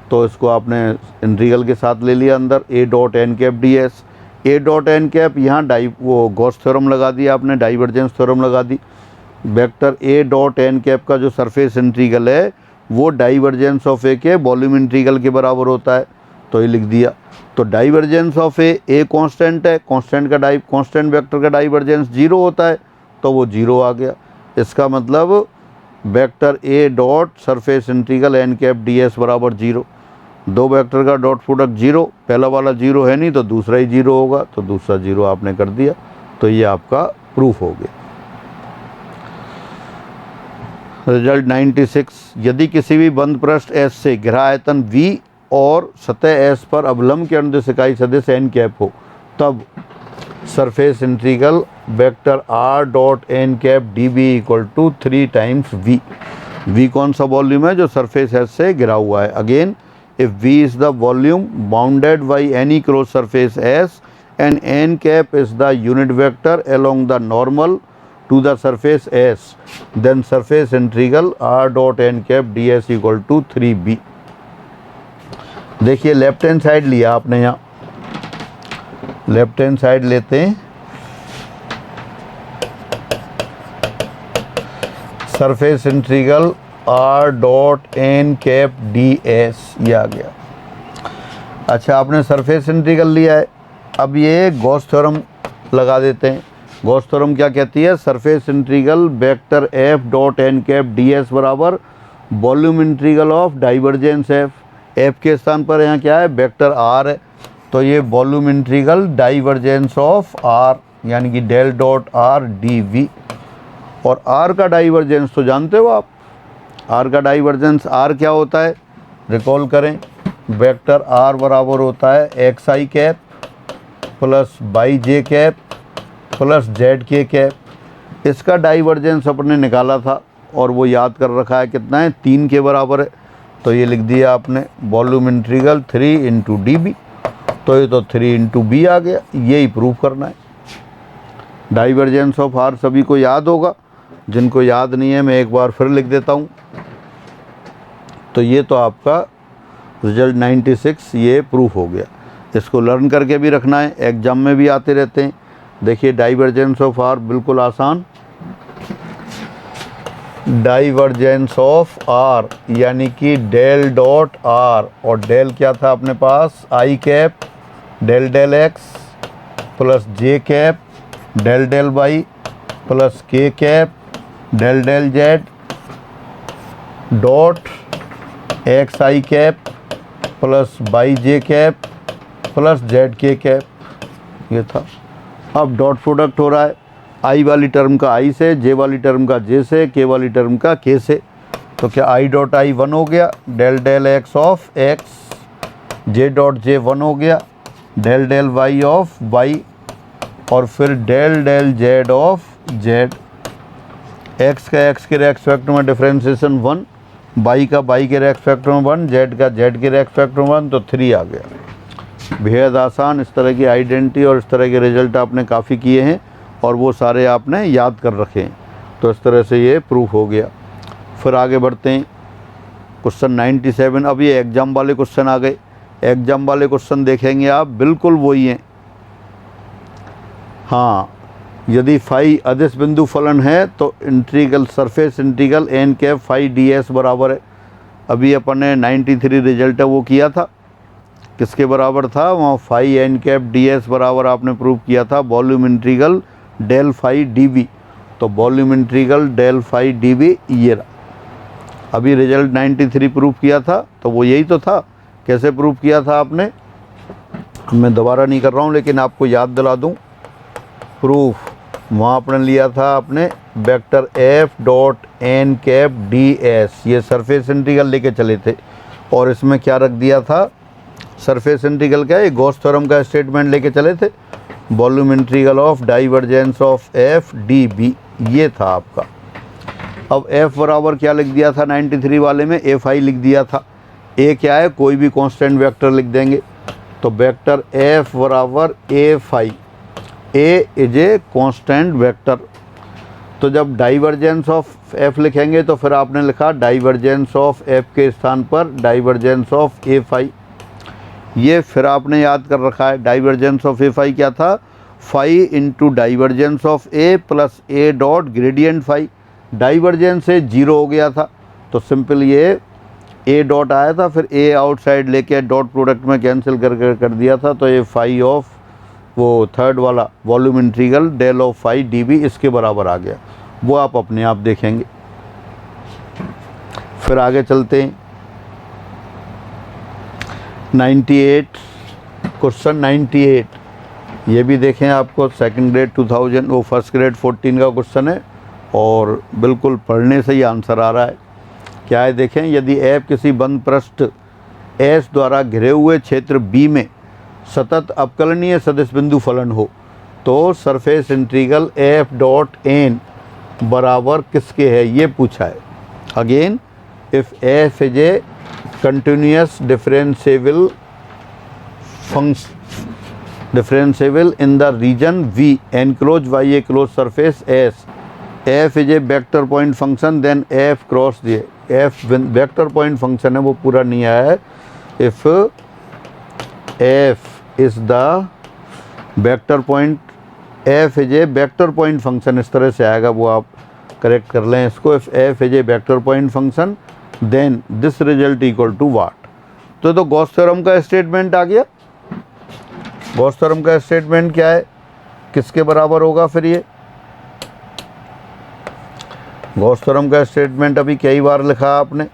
तो इसको आपने इंटीग्रल के साथ ले लिया अंदर, A dot n cap D S. A dot n cap यहाँ वो गॉस थ्योरम लगा दिया आपने, डाइवर्जेंस थ्योरम लगा दी। Vector A dot n cap का जो सरफेस इंटीग्रल है वो डाइवर्जेंस ऑफ A के वॉल्यूम इंटीग्रल के बराबर होता है, तो ये लिख दिया। तो डाइवर्जेंस ऑफ A कांस्टेंट है, कांस्टेंट वेक्टर का डाइवर्जेंस 0 होता है, तो वो 0 आ गया। इसका मतलब vector A dot surface integral n cap D S बराबर 0। दो वेक्टर का डॉट प्रोडक्ट 0, पहला वाला 0 है नहीं तो दूसरा ही 0 होगा, तो दूसरा 0 आपने कर दिया। तो ये आपका प्रूफ हो गया। रिजल्ट 96, यदि किसी भी बंद पृष्ठ S से घिरा आयतन V और सतह S पर अवलंब के अनुदिश इकाई सदिश n कैप हो, तब surface integral vector R dot n cap D B equal to 3 times V। V कौन सा वॉल्यूम है? जो सरफेस S से घिरा हुआ है। Again, if V is the volume bounded by any close surface S and n cap is the unit vector along the normal to the surface S, then surface integral r dot n cap ds equal to 3b। देखिए left hand side लिया आपने, यहाँ left hand side लेते हैं, surface integral r dot N cap D S, ये आ गया। अच्छा, आपने सरफेस इंटीग्रल लिया है, अब ये गॉस थ्योरम लगा देते हैं। गॉस थ्योरम क्या कहती है? Surface integral vector f dot N cap D S बराबर volume integral of divergence f। f के स्थान पर यहाँ क्या है? वेक्टर r है, तो ये volume integral divergence of r यानी कि del dot r D V. और r का डाइवर्जेंस तो जानते हो आप, r का डाइवर्जेंस r क्या होता है? रिकॉल करें, वेक्टर r बराबर होता है x I cap plus Y J cap plus Z K cap. इसका डाइवर्जेंस अपने निकाला था और वो याद कर रखा है, कितना है? 3 के बराबर है, तो ये लिख दिया आपने volume integral 3 into D B, तो ये तो 3 इंटू बी आ गया। यही प्रूव करना है। डाइवर्जेंस ऑफ आर सभी को याद होगा, जिनको याद नहीं है मैं एक बार फिर लिख देता हूँ। तो ये तो आपका रिजल्ट 96 ये प्रूफ हो गया। इसको लर्न करके भी रखना है, एग्जाम में भी आते रहते हैं। देखिए डाइवर्जेंस ऑफ आर बिल्कुल आसान, डाइवर्जेंस ऑफ आर यानी कि डेल डॉट आर, और डेल क्या था अपने पास? I cap del del X plus J cap del del Y plus K cap del del Z dot X I cap plus Y J cap plus Z K cap, ये था। अब dot product हो रहा है आई वाली term का आई से, जे वाली टर्म का जे से, के वाली टर्म का के से। तो क्या आई डॉट आई 1 हो गया, del del X of X, J dot J 1 हो गया, del del Y of Y, और फिर del del Z of Z. X का एक्स के रेस्पेक्ट में डिफ्रेंसिएशन 1, वाई का वाई के रेस्पेक्ट में 1, जेड का जेड के रेस्पेक्ट में 1, तो 3 आ गया। बेहद आसान। इस तरह की आइडेंटिटी और इस तरह के रिजल्ट आपने काफ़ी किए हैं और वो सारे आपने याद कर रखे हैं, तो इस तरह से ये प्रूफ हो गया। फिर आगे बढ़ते हैं, क्वेश्चन 97। अब ये एग्ज़ाम वाले क्वेश्चन आ गए। एग्ज़ाम वाले क्वेश्चन देखेंगे आप, बिल्कुल वही हैं। हाँ, यदि फाई अदिश बिंदु फलन है तो integral surface integral N cap phi D S बराबर है। अभी अपन ने 93 रिजल्ट है वो किया था, किसके बराबर था? वहाँ phi N cap D S बराबर आपने प्रूव किया था volume integral del phi D V. तो volume integral del phi D V ये रहा। अभी रिजल्ट 93 प्रूव किया था, तो वो यही तो था। कैसे प्रूव किया था आपने? मैं दोबारा नहीं कर रहा हूँ, लेकिन आपको याद दिला दूँ। प्रूफ वहाँ आपने लिया था अपने vector F dot N cap D S, ये सरफेस इंटीग्रल लेके चले थे, और इसमें क्या रख दिया था? सरफेस इंटीग्रल क्या है? गॉस थ्योरम का स्टेटमेंट लेके चले थे, volume integral of divergence of F D B, ये था आपका। अब एफ बराबर क्या लिख दिया था 93 वाले में? एफ आई लिख दिया था। ए क्या है? कोई भी कांस्टेंट वेक्टर लिख देंगे, तो वेक्टर एफ बराबर F I, A is A constant vector. तो जब डाइवर्जेंस ऑफ एफ लिखेंगे तो फिर आपने लिखा डाइवर्जेंस ऑफ एफ के स्थान पर डाइवर्जेंस ऑफ एफ आई। ये फिर आपने याद कर रखा है। डाइवर्जेंस ऑफ एफ आई क्या था? Phi into divergence of A plus A dot gradient phi. Divergence से 0 हो गया था, तो सिंपल ये ए डॉट आया था, फिर ए आउटसाइड लेके डॉट प्रोडक्ट में कैंसिल कर दिया था, तो ये फाई ऑफ वो थर्ड वाला volume integral del of phi D B इसके बराबर आ गया। वो आप अपने आप देखेंगे। फिर आगे चलते हैं 98, क्वेश्चन 98। ये भी देखें, आपको सेकंड ग्रेड 2000 वो फर्स्ट ग्रेड 14 का क्वेश्चन है, और बिल्कुल पढ़ने से ही आंसर आ रहा है। क्या है देखें, यदि एफ किसी बंद पृष्ठ एस द्वारा घिरे हुए क्षेत्र बी में सतत अवकलनीय सदिश बिंदु फलन हो, तो surface integral F dot N बराबर किसके है, ये पूछा है। Again, if F is a continuous differentiable differentiable in the region V enclose by a close surface S। F is a vector point function, then F cross दिए, F vector point function है, वो पूरा नहीं आया है। If F is the vector point, F is a vector point function, इस तरह से आएगा, वो आप करेक्ट कर लें इसको। If F is a vector point function then this result equal to what. तो गॉस थ्योरम का स्टेटमेंट आ गया। गॉस थ्योरम का स्टेटमेंट क्या है, किसके बराबर होगा फिर ये? गॉस थ्योरम का स्टेटमेंट अभी कई बार लिखा आपने,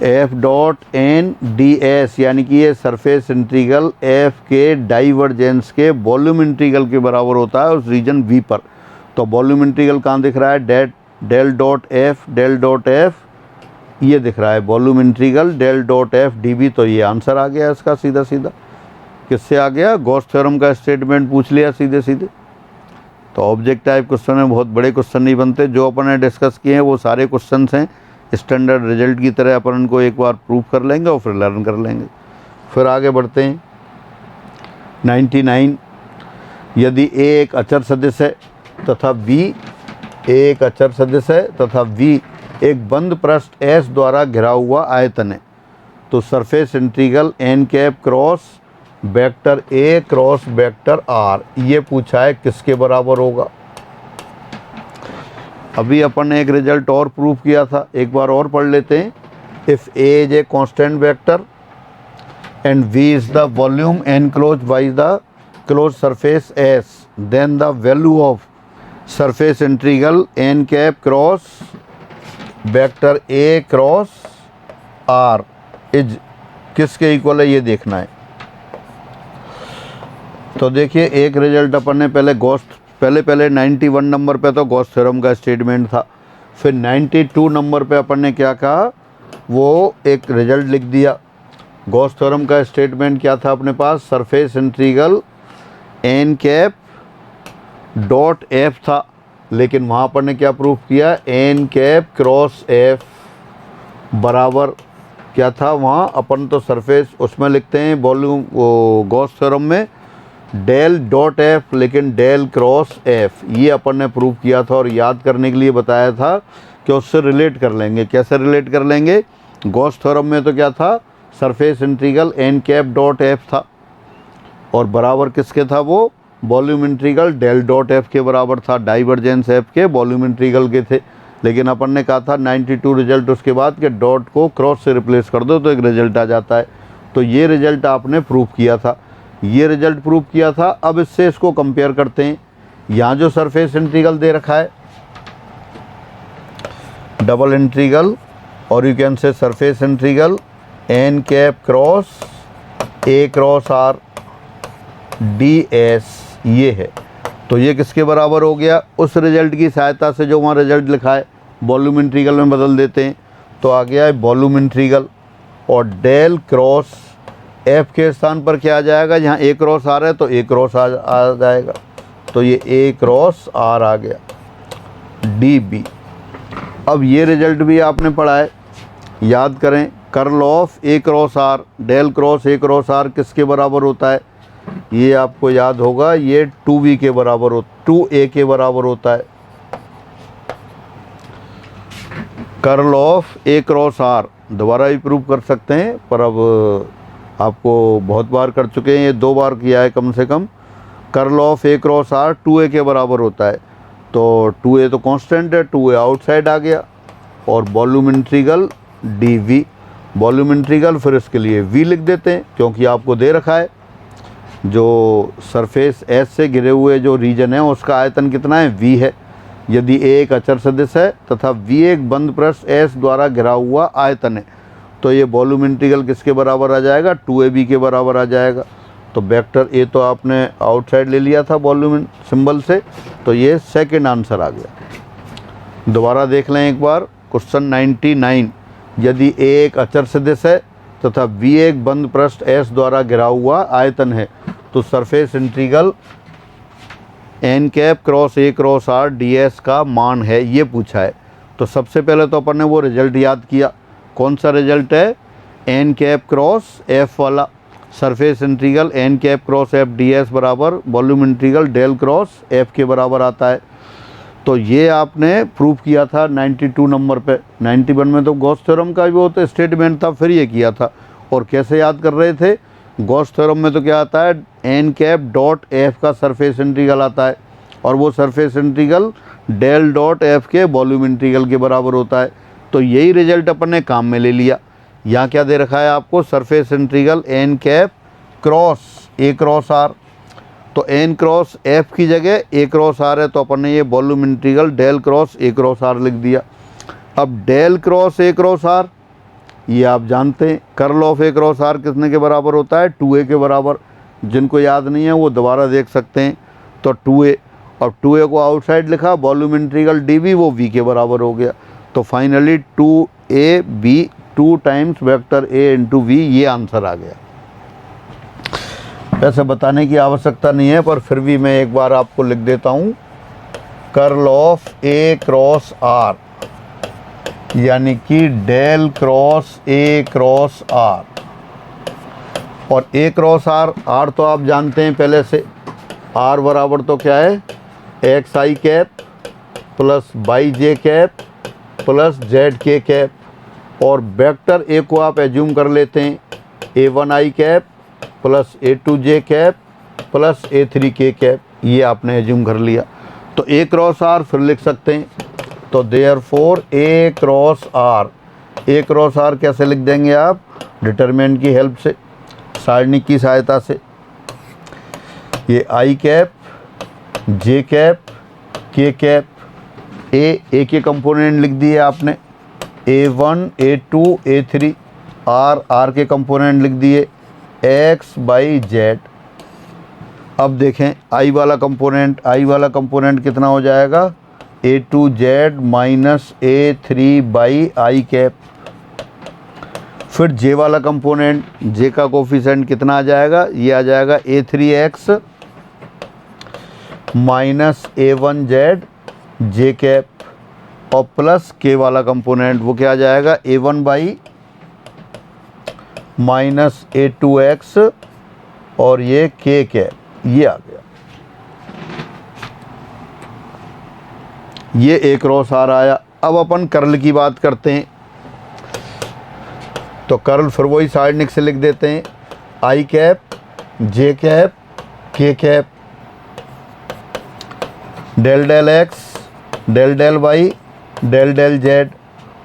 F dot N D S, यानी कि ये सरफेस इंटीग्रल एफ के डाइवर्जेंस के वॉल्यूम इंटीग्रल के बराबर होता है उस रीजन वी पर। तो वॉल्यूम इंटीग्रल कहाँ दिख रहा है? डेल डॉट एफ ये दिख रहा है, volume integral del dot F D V. तो ये आंसर आ गया इसका सीधा सीधा। किससे आ गया? गॉस थ्योरम का स्टेटमेंट पूछ लिया सीधे सीधे। तो ऑब्जेक्ट टाइप क्वेश्चन में बहुत बड़े क्वेश्चन नहीं बनते, जो अपन ने डिस्कस किए हैं वो सारे क्वेश्चन हैं स्टैंडर्ड रिजल्ट की तरह, अपन उनको एक बार प्रूव कर लेंगे और फिर लर्न कर लेंगे। फिर आगे बढ़ते हैं। 99, यदि A एक अचर सदिश है तथा V एक अचर सदिश है तथा V एक बंद पृष्ठ S द्वारा घिरा हुआ आयतन है, तो surface integral n cap cross vector A cross vector R ये पूछा है किसके बराबर होगा। अभी अपन ने एक रिजल्ट और प्रूव किया था, एक बार और पढ़ लेते हैं। If A is A constant vector and V is the volume enclose by the close surface S, then the value of surface integral n cap cross vector A cross R is किसके equal है, ये देखना है। तो देखिए एक result अपन ने पहले 91 नंबर पे तो गॉस थ्योरम का स्टेटमेंट था, फिर 92 नंबर पे अपन ने क्या कहा, वो एक रिजल्ट लिख दिया। गॉस थ्योरम का स्टेटमेंट क्या था अपने पास? Surface integral n cap dot f था, लेकिन वहाँ पर ने क्या प्रूफ किया? n कैप क्रॉस f बराबर क्या था वहाँ? अपन तो सरफेस उसमें लिखते हैं वॉल्यूम, वो गॉस थ्योरम में डेल डॉट एफ, लेकिन डेल क्रॉस एफ, ये अपन ने प्रूव किया था और याद करने के लिए बताया था कि उससे रिलेट कर लेंगे। कैसे रिलेट कर लेंगे? गॉस थ्योरम में तो क्या था? Surface integral n cap dot F था और बराबर किसके था वो? Volume integral del dot F के बराबर था, डाइवर्जेंस एफ के वॉल्यूम इंटीग्रल के थे। लेकिन अपन ने कहा था 92 रिजल्ट उसके बाद कि डॉट को क्रॉस से रिप्लेस कर दो तो एक रिजल्ट आ जाता है। तो ये रिजल्ट आपने प्रूव किया था, ये रिजल्ट प्रूव किया था। अब इससे इसको कंपेयर करते हैं। यहाँ जो सरफेस इंटीग्रल दे रखा है डबल इंटीग्रल, और you can say surface integral n cap cross A cross R ds, ये है। तो ये किसके बराबर हो गया? उस रिजल्ट की सहायता से जो वहाँ रिजल्ट लिखा है वॉल्यूम इंटीग्रल में बदल देते हैं, तो आ गया है वॉल्यूम इंटीग्रल। और डेल क्रॉस एफ के स्थान पर क्या आ जाएगा? यहाँ A क्रॉस R है तो A क्रॉस आ जाएगा, तो ये A क्रॉस R आ गया dB। अब ये रिजल्ट भी आपने पढ़ा है, याद करें। Curl of A cross R, del cross A cross R किसके बराबर होता है? ये आपको याद होगा, ये 2A के बराबर होता है। Curl of A cross R दोबारा भी प्रूव कर सकते हैं, पर अब आपको बहुत बार कर चुके हैं, ये 2 बार किया है कम से कम। Curl of A cross R 2A के बराबर होता है, तो 2A तो कांस्टेंट है, 2A आउटसाइड आ गया। और volume integral dV, volume integral फिर इसके लिए V लिख देते हैं, क्योंकि आपको दे रखा है जो सरफेस S से घिरे हुए जो रीजन है उसका आयतन कितना है? V है। यदि A एक अचर सदिश है तथा V एक बंद पृष्ठ S द्वारा घिरा हुआ आयतन है, तो ये वॉल्यूम इंटीग्रल किसके बराबर आ जाएगा? 2AB के बराबर आ जाएगा। तो वेक्टर A तो आपने आउटसाइड ले लिया था वॉल्यूम सिंबल से, तो ये सेकंड आंसर आ गया। दोबारा देख लें एक बार क्वेश्चन 99, यदि A एक अचर सदिश है तथा V एक बंद पृष्ठ S द्वारा घिरा हुआ आयतन है, तो surface integral n cap cross A cross R ds का मान है, ये पूछा है। तो सबसे पहले तो अपन ने वो रिजल्ट याद किया। कौन सा रिजल्ट है? एन कैप क्रॉस एफ वाला surface integral N cap cross F D S बराबर volume integral del cross F के बराबर आता है। तो ये आपने प्रूफ किया था 92 नंबर पे। 91 में तो गॉस थ्योरम का भी वो तो स्टेटमेंट था, फिर ये किया था। और कैसे याद कर रहे थे? गॉस थ्योरम में तो क्या आता है, एन कैप डॉट एफ का सरफेस इंटीग्रल आता है और वो surface integral del dot F के वॉल्यूम इंटीग्रल के बराबर होता है। तो यही रिजल्ट अपन ने काम में ले लिया। यहाँ क्या दे रखा है आपको, surface integral N cap cross A cross R. तो एन क्रॉस एफ की जगह ए क्रॉस आर है, तो अपन ने ये volume integral del cross A cross R लिख दिया। अब del cross A cross R ये आप जानते हैं, curl of A cross R कितने के बराबर होता है, 2a के बराबर। जिनको याद नहीं है वो दोबारा देख सकते हैं। तो 2a, और 2a को आउटसाइड लिखा, वॉल्यूम इंटीग्रल dv वो v के बराबर हो गया। तो finally 2ab 2 times vector a into V, ये आंसर आ गया। ऐसे बताने की आवश्यकता नहीं है, पर फिर भी मैं एक बार आपको लिख देता हूँ। Curl of A cross R यानी कि del cross A cross R. और ए क्रॉस आर, आर तो आप जानते हैं पहले से, आर बराबर तो क्या है, x I cap plus Y J cap plus Z K cap. और वेक्टर ए को आप एज्यूम कर लेते हैं A1 आई कैप प्लस A2 जे कैप प्लस A3 के कैप, ये आपने एज्यूम कर लिया। तो ए क्रॉस आर फिर लिख सकते हैं। तो therefore A cross R, A cross R कैसे लिख देंगे आप, डिटरमिनेंट की हेल्प से, सारणिक की सहायता से। ये आई cap J cap K cap, ए के कंपोनेंट लिख दिए आपने, A1 A2 A3, आर के कंपोनेंट लिख दिए एक्स बाई जेड। अब देखें आई वाला कंपोनेंट कितना हो जाएगा, A2Z minus A3 by I cap. फिर जे वाला कंपोनेंट, जे का कोफिशिएंट कितना आ जाएगा, ये आ जाएगा A3X माइनस A1Z जे कैप। और प्लस के वाला कंपोनेंट वो क्या आ जाएगा, A1 बाई माइनस A2X और ये के कैप, ये आ गया। ये ए क्रॉस आर आया। अब अपन कर्ल की बात करते हैं। तो कर्ल फिर वही सारणिक से लिख देते हैं, I cap J cap K cap, del del X del del Y del del Z.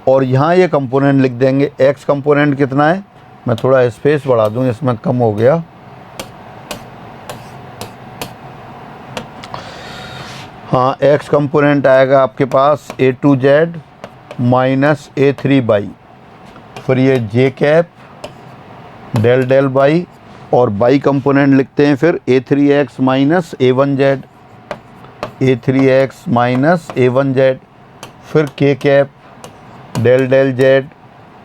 और यहाँ ये कंपोनेंट लिख देंगे। एक्स कंपोनेंट कितना है, मैं थोड़ा स्पेस बढ़ा दूँ, इसमें कम हो गया। हाँ, एक्स कंपोनेंट आएगा आपके पास A2Z माइनस A3 बाई, फिर ये जे कैप डेल डेल बाई, और बाई कंपोनेंट लिखते हैं फिर A3X minus A1Z, A3X minus A1Z, फिर के कैप डेल डेल जेड,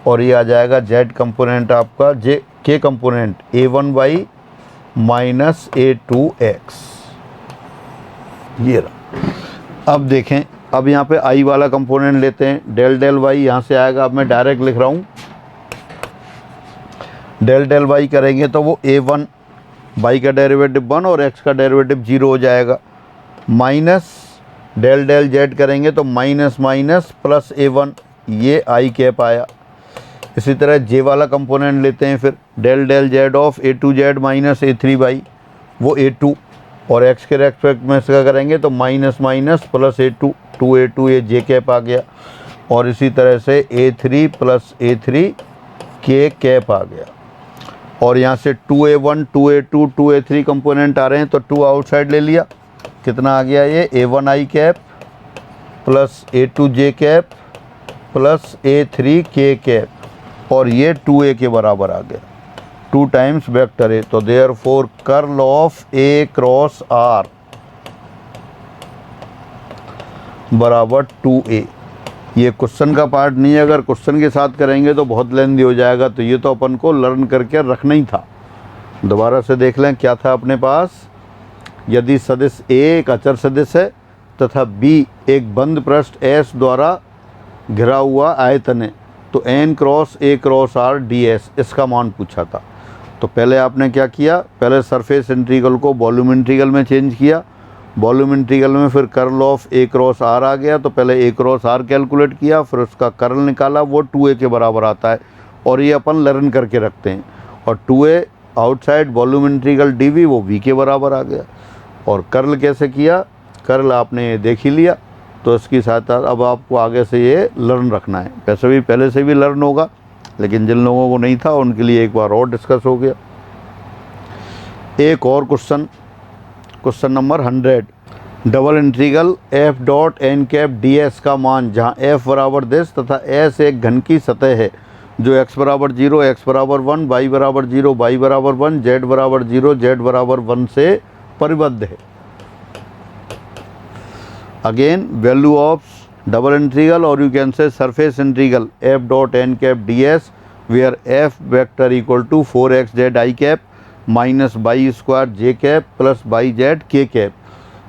और ये आ जाएगा जेड कंपोनेंट आपका, जे के component A1 by minus A2X, ये रहा। अब देखें, अब यहाँ पे आई वाला कंपोनेंट लेते हैं, डेल डेल वाई यहाँ से आएगा। अब मैं डायरेक्ट लिख रहा हूँ, डेल डेल वाई करेंगे तो वो A1, वाई का डेरिवेटिव 1 और एक्स का डेरिवेटिव 0 हो जाएगा। माइनस डेल डेल जेड करेंगे तो माइनस माइनस प्लस A1, ये आई कैप आया। इसी तरह जे वाला कंपोनेंट लेते हैं फिर, del del Z of A2Z minus A3 by, वो A2, और एक्स के रेस्पेक्ट में इसका करेंगे तो minus minus plus A2, 2A2, ये जे कैप आ गया। और इसी तरह से A3 प्लस A3 के कैप आ गया। और यहाँ से 2A1 2A2 2A3 कंपोनेंट आ रहे हैं, तो 2 आउटसाइड ले लिया, कितना आ गया ये, A1 आई कैप प्लस A2 जे कैप प्लस A3 के कैप, और ये 2A के बराबर आ गया, 2 टाइम्स वेक्टर ए। तो therefore curl of A cross R बराबर 2A। ये क्वेश्चन का पार्ट नहीं है, अगर क्वेश्चन के साथ करेंगे तो बहुत लेंथी हो जाएगा। तो ये तो अपन को लर्न करके रखना ही था। दोबारा से देख लें क्या था अपने पास, यदि सदिश A एक अचर सदिश है तथा B एक बंद पृष्ठ S द्वारा घिरा हुआ आयतन है, तो n cross a cross r ds इसका मान पूछा था। तो पहले आपने क्या किया, पहले सरफेस इंटीग्रल को वॉल्यूम इंटीग्रल में चेंज किया। वॉल्यूम इंटीग्रल में फिर curl of a cross r आ गया, तो पहले a क्रॉस r कैलकुलेट किया, फिर उसका कर्ल निकाला, वो 2a के बराबर आता है और ये अपन लर्न करके रखते हैं। और 2a outside volume integral dv वो v के बराबर आ गया। और कर्ल कैसे किया, कर्ल आपने देख ही लिया, तो इसकी सहायता अब आपको आगे से ये लर्न रखना है। वैसे भी पहले से भी लर्न होगा, लेकिन जिन लोगों को नहीं था उनके लिए एक बार और डिस्कस हो गया। एक और question, question number 100, double integral f dot n cap ds का मान, जहाँ f बराबर दिस तथा s एक घन की सतह है जो x बराबर 0, x बराबर 1, y बराबर 0, y बराबर 1, z बराबर 0, z बराबर 1 से परिबद्ध है। Again value of double integral और you can say surface integral f dot n cap ds where f vector equal to 4xz i cap minus y square j cap plus yz k cap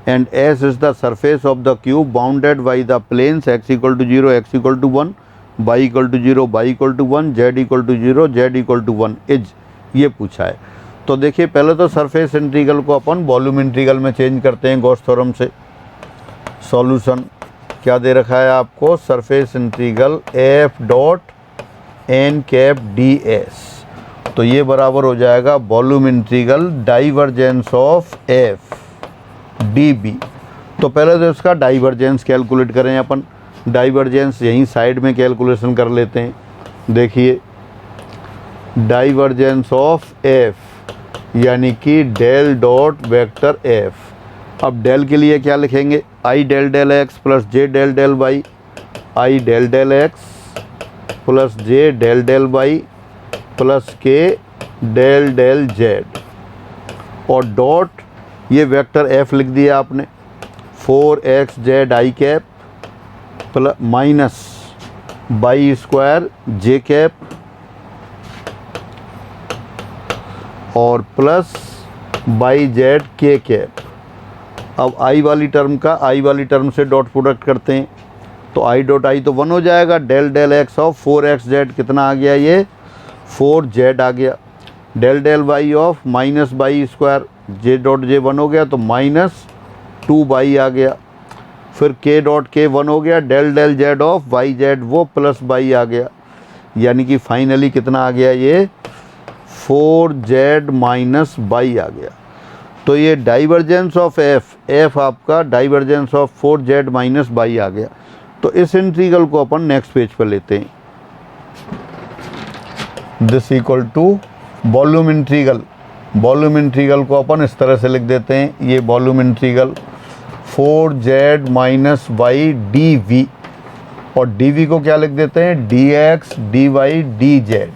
and s is the surface of the cube bounded by the planes x equal to 0, x equal to 1, y equal to 0, y equal to 1, z equal to 0, z equal to 1 is ये पूछा है। तो देखिए पहले तो surface integral को upon volume integral में change करते हैं गॉस थ्योरम से। सॉल्यूशन क्या दे रखा है आपको, surface integral f dot n cap ds, तो ये बराबर हो जाएगा volume integral divergence of f dB। तो पहले तो इसका डाइवर्जेंस कैलकुलेट करें अपन। डाइवर्जेंस यहीं साइड में कैलकुलेशन कर लेते हैं। देखिए डाइवर्जेंस ऑफ f यानी कि डेल डॉट वेक्टर f। अब डेल के लिए क्या लिखेंगे, i del del x plus j del del y, i del del x plus j del del y plus k del del z, और dot ये vector f लिख दिया आपने 4xz i cap plus minus y square j cap और plus yz k cap. अब i वाली term का i वाली टर्म से डॉट प्रोडक्ट करते हैं, तो i डॉट i तो 1 हो जाएगा। Del del x of 4xz कितना आ गया, ये 4z आ गया। Del del y of minus y square j dot j 1 हो गया, तो माइनस 2y आ गया। फिर k डॉट k 1 हो गया। Del del z of yz वो प्लस y आ गया, यानी कि फाइनली कितना आ गया, ये 4z माइनस y आ गया। तो ये डाइवर्जेंस ऑफ f आपका divergence of 4z minus y आ गया। तो इस इंटीग्रल को अपन नेक्स्ट पेज पर लेते हैं। This equal to volume integral, volume integral को अपन इस तरह से लिख देते हैं, ये volume integral 4z minus y dv, और dv को क्या लिख देते हैं, dx dy dz।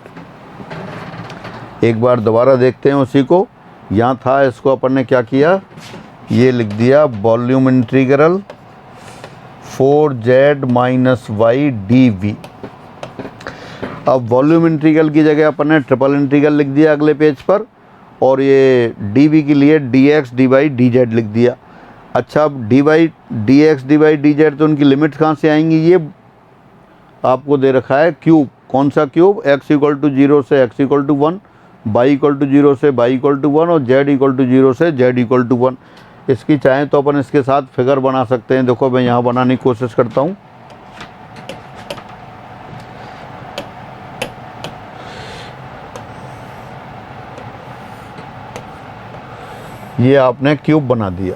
एक बार दोबारा देखते हैं उसी को, यहाँ था इसको अपन ने क्या किया, ये लिख दिया volume integral 4z minus y dv। अब वॉल्यूम इंटीग्रल की जगह अपन ने ट्रिपल इंटीग्रल लिख दिया अगले पेज पर, और ये dv के लिए dx dy dz लिख दिया। अच्छा, अब dx dy dz तो उनकी लिमिट कहाँ से आएंगी, ये आपको दे रखा है क्यूब। कौन सा क्यूब, x इक्वल टू 0 से x equal to 1, y equal to 0 से y इक्वल टू 1 और z इक्वल टू 0 से z इक्वल टू 1। इसकी चाहें तो अपन इसके साथ फिगर बना सकते हैं। देखो मैं यहाँ बनाने की कोशिश करता हूँ। ये आपने क्यूब बना दिया,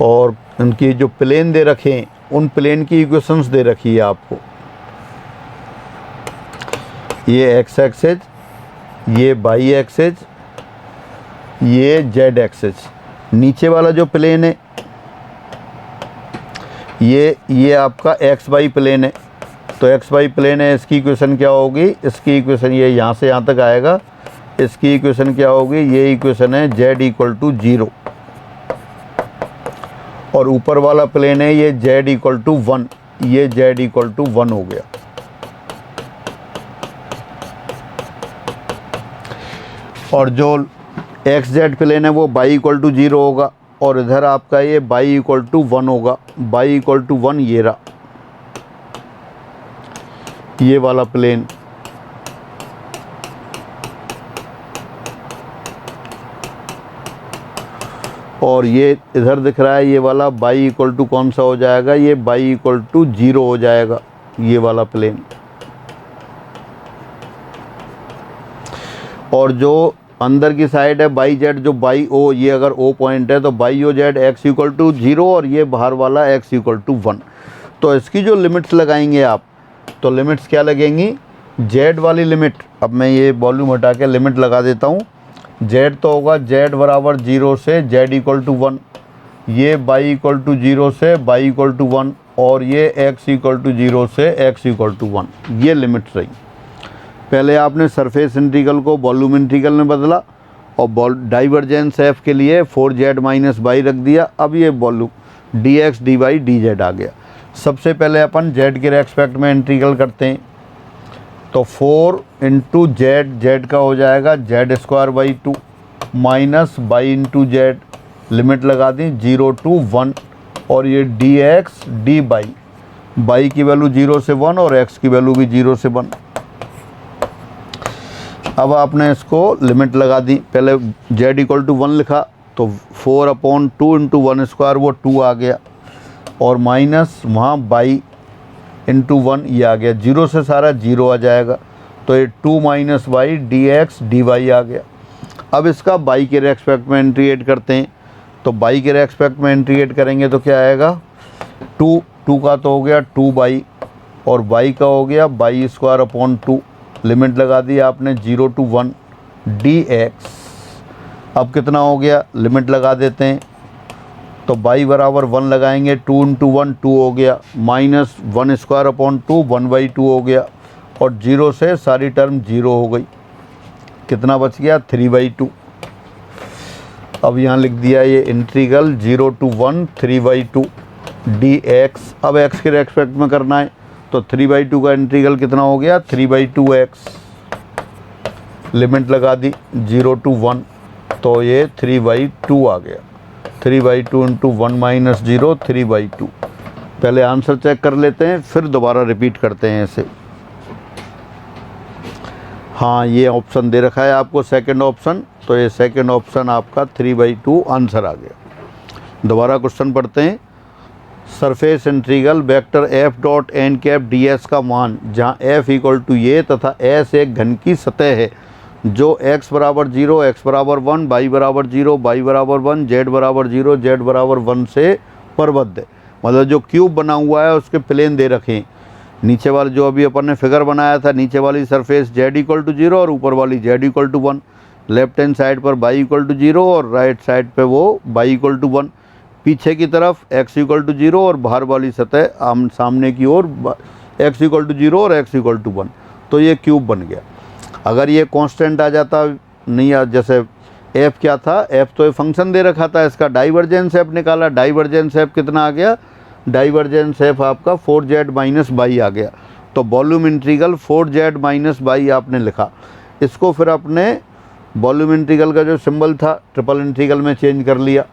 और उनकी जो प्लेन दे रखे हैं उन प्लेन की इक्वेशंस दे रखी है आपको। ये एक्स एक्सेस, ये वाई एक्सेस, ये जेड एक्सेस। नीचे वाला जो प्लेन है ये आपका एक्स वाई प्लेन है। तो एक्स वाई प्लेन है, इसकी इक्वेशन क्या होगी, इसकी इक्वेशन ये यहाँ से यहाँ तक आएगा। इसकी इक्वेशन क्या होगी, ये इक्वेशन है जेड इक्वल टू 0, और ऊपर वाला प्लेन है ये जेड इक्वल टू 1, ये जेड इक्वल टू 1 हो गया। और जो एक्स जेड प्लेन है वो वाई इक्वल टू 0 होगा, और इधर आपका ये y इक्वल टू 1 होगा, y इक्वल टू 1 ये रहा, ये वाला प्लेन। और ये इधर दिख रहा है ये वाला y इक्वल टू कौन सा हो जाएगा, ये y इक्वल टू 0 हो जाएगा, ये वाला प्लेन। और जो अंदर की साइड है बाई जेड, जो बाई ओ, ये अगर ओ पॉइंट है तो by O Z X equal to 0 और ये बाहर वाला एक्स इक्वल टू 1। तो इसकी जो लिमिट्स लगाएंगे आप, तो लिमिट्स क्या लगेंगी, जेड वाली लिमिट, अब मैं ये वॉल्यूम हटा के लिमिट लगा देता हूँ। जेड तो होगा जेड बराबर 0 से जेड इक्वल टू 1, ये बाई इक्वल टू 0 से बाई इक्वल टू 1, और ये एक्स इक्वल टू 0 से एक्स इक्वल टू 1। ये लिमिट्स रही। पहले आपने सरफेस इंटीग्रल को वॉल्यूम इंटीग्रल में बदला और डाइवर्जेंस एफ के लिए 4z माइनस बाई रख दिया। अब ये volume D X D Y D Z आ गया। सबसे पहले अपन जेड के रेस्पेक्ट में इंटीग्रल करते हैं, तो 4 इंटू जेड, जेड का हो जाएगा Z square by 2 minus by into Z, limit लगा दी 0 टू 1, और ये D X D by, by की वैल्यू 0 से 1 और एक्स की वैल्यू भी 0 से 1। अब आपने इसको लिमिट लगा दी, पहले z इक्वल टू 1 लिखा तो 4/2 इंटू 1 स्क्वायर वो 2 आ गया, और माइनस वहाँ बाई इंटू 1 ये आ गया, 0 से सारा 0 आ जाएगा, तो ये 2 minus Y D X D Y आ गया। अब इसका बाई के रेस्पेक्ट में इंटीग्रेट करते हैं, तो बाई के रेस्पेक्ट में इंटीग्रेट करेंगे तो क्या आएगा, 2 का तो हो गया 2 बाई, और बाई का हो गया बाई स्क्वायर अपॉन 2, लिमिट लगा दी आपने 0 टू 1 डी एक्स। अब कितना हो गया, लिमिट लगा देते हैं, तो बाई बराबर 1 लगाएंगे, 2 इंटू 1 2 हो गया, माइनस 1 स्क्वायर अपॉन 2 1/2 हो गया, और 0 से सारी टर्म 0 हो गई, कितना बच गया 3/2। अब यहाँ लिख दिया ये इंटीग्रल 0 टू 1 3/2 डी एक्स। अब एक्स के रेस्पेक्ट में करना है, तो 3/2 का इंटीग्रल कितना हो गया 3/2x, लिमिट लगा दी 0 टू 1, तो ये 3/2 आ गया, 3/2 इंटू 1 माइनस 0 3/2। पहले आंसर चेक कर लेते हैं, फिर दोबारा रिपीट करते हैं इसे। हाँ, ये ऑप्शन दे रखा है आपको सेकंड ऑप्शन, तो ये सेकंड ऑप्शन आपका 3/2 आंसर आ गया। दोबारा क्वेश्चन पढ़ते हैं। Surface integral vector F dot N cap D S का मान, जहाँ एफ इक्वल टू ये तथा एस एक घन की सतह है जो x बराबर 0, x बराबर 1, y बराबर 0, y बराबर 1, z बराबर 0, z बराबर 1 से परबद्ध है। मतलब जो क्यूब बना हुआ है उसके प्लेन दे रखे हैं। नीचे वाले जो अभी अपन ने फिगर बनाया था, नीचे वाली सरफेस z इक्वल टू 0 और ऊपर वाली z equal to 1, left hand side पर y इक्वल टू 0 और राइट साइड पे वो y इक्वल टू 1, पीछे की तरफ x इक्वल टू 0 और बाहर वाली सतह सामने की ओर x इक्वल टू 0 और x इक्वल टू 1, तो ये क्यूब बन गया। अगर ये कांस्टेंट आ जाता, नहीं आ, जैसे f क्या था, f तो ये फंक्शन दे रखा था, इसका डाइवर्जेंस f निकाला, डाइवर्जेंस f कितना आ गया, डाइवर्जेंस f आपका 4z माइनस बाई आ गया। तो volume integral 4z minus by आपने लिखा, इसको फिर अपने वॉल्यूम इंटीग्रल का जो सिंबल था ट्रिपल इंटीग्रल में चेंज कर लिया,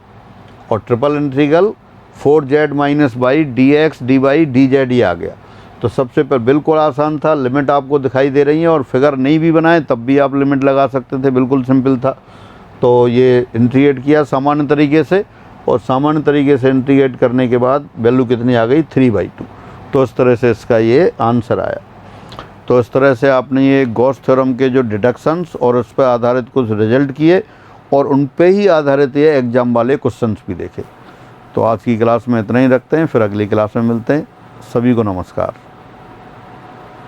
और triple integral 4z minus Y D X D Y D Z ही आ गया। तो सबसे पहले बिल्कुल आसान था, लिमिट आपको दिखाई दे रही है, और फिगर नहीं भी बनाए तब भी आप लिमिट लगा सकते थे, बिल्कुल सिंपल था। तो ये इंटीग्रेट किया सामान्य तरीके से, और सामान्य तरीके से इंटीग्रेट करने के बाद वैल्यू कितनी आ गई 3/2। तो इस तरह से इसका ये आंसर आया। तो इस तरह से आपने ये गॉस थ्योरम के जो डिडक्शंस और उस पर आधारित कुछ रिजल्ट किए, और उन पे ही आधारित ये एग्ज़ाम वाले क्वेश्चंस भी देखे। तो आज की क्लास में इतना ही रखते हैं, फिर अगली क्लास में मिलते हैं। सभी को नमस्कार।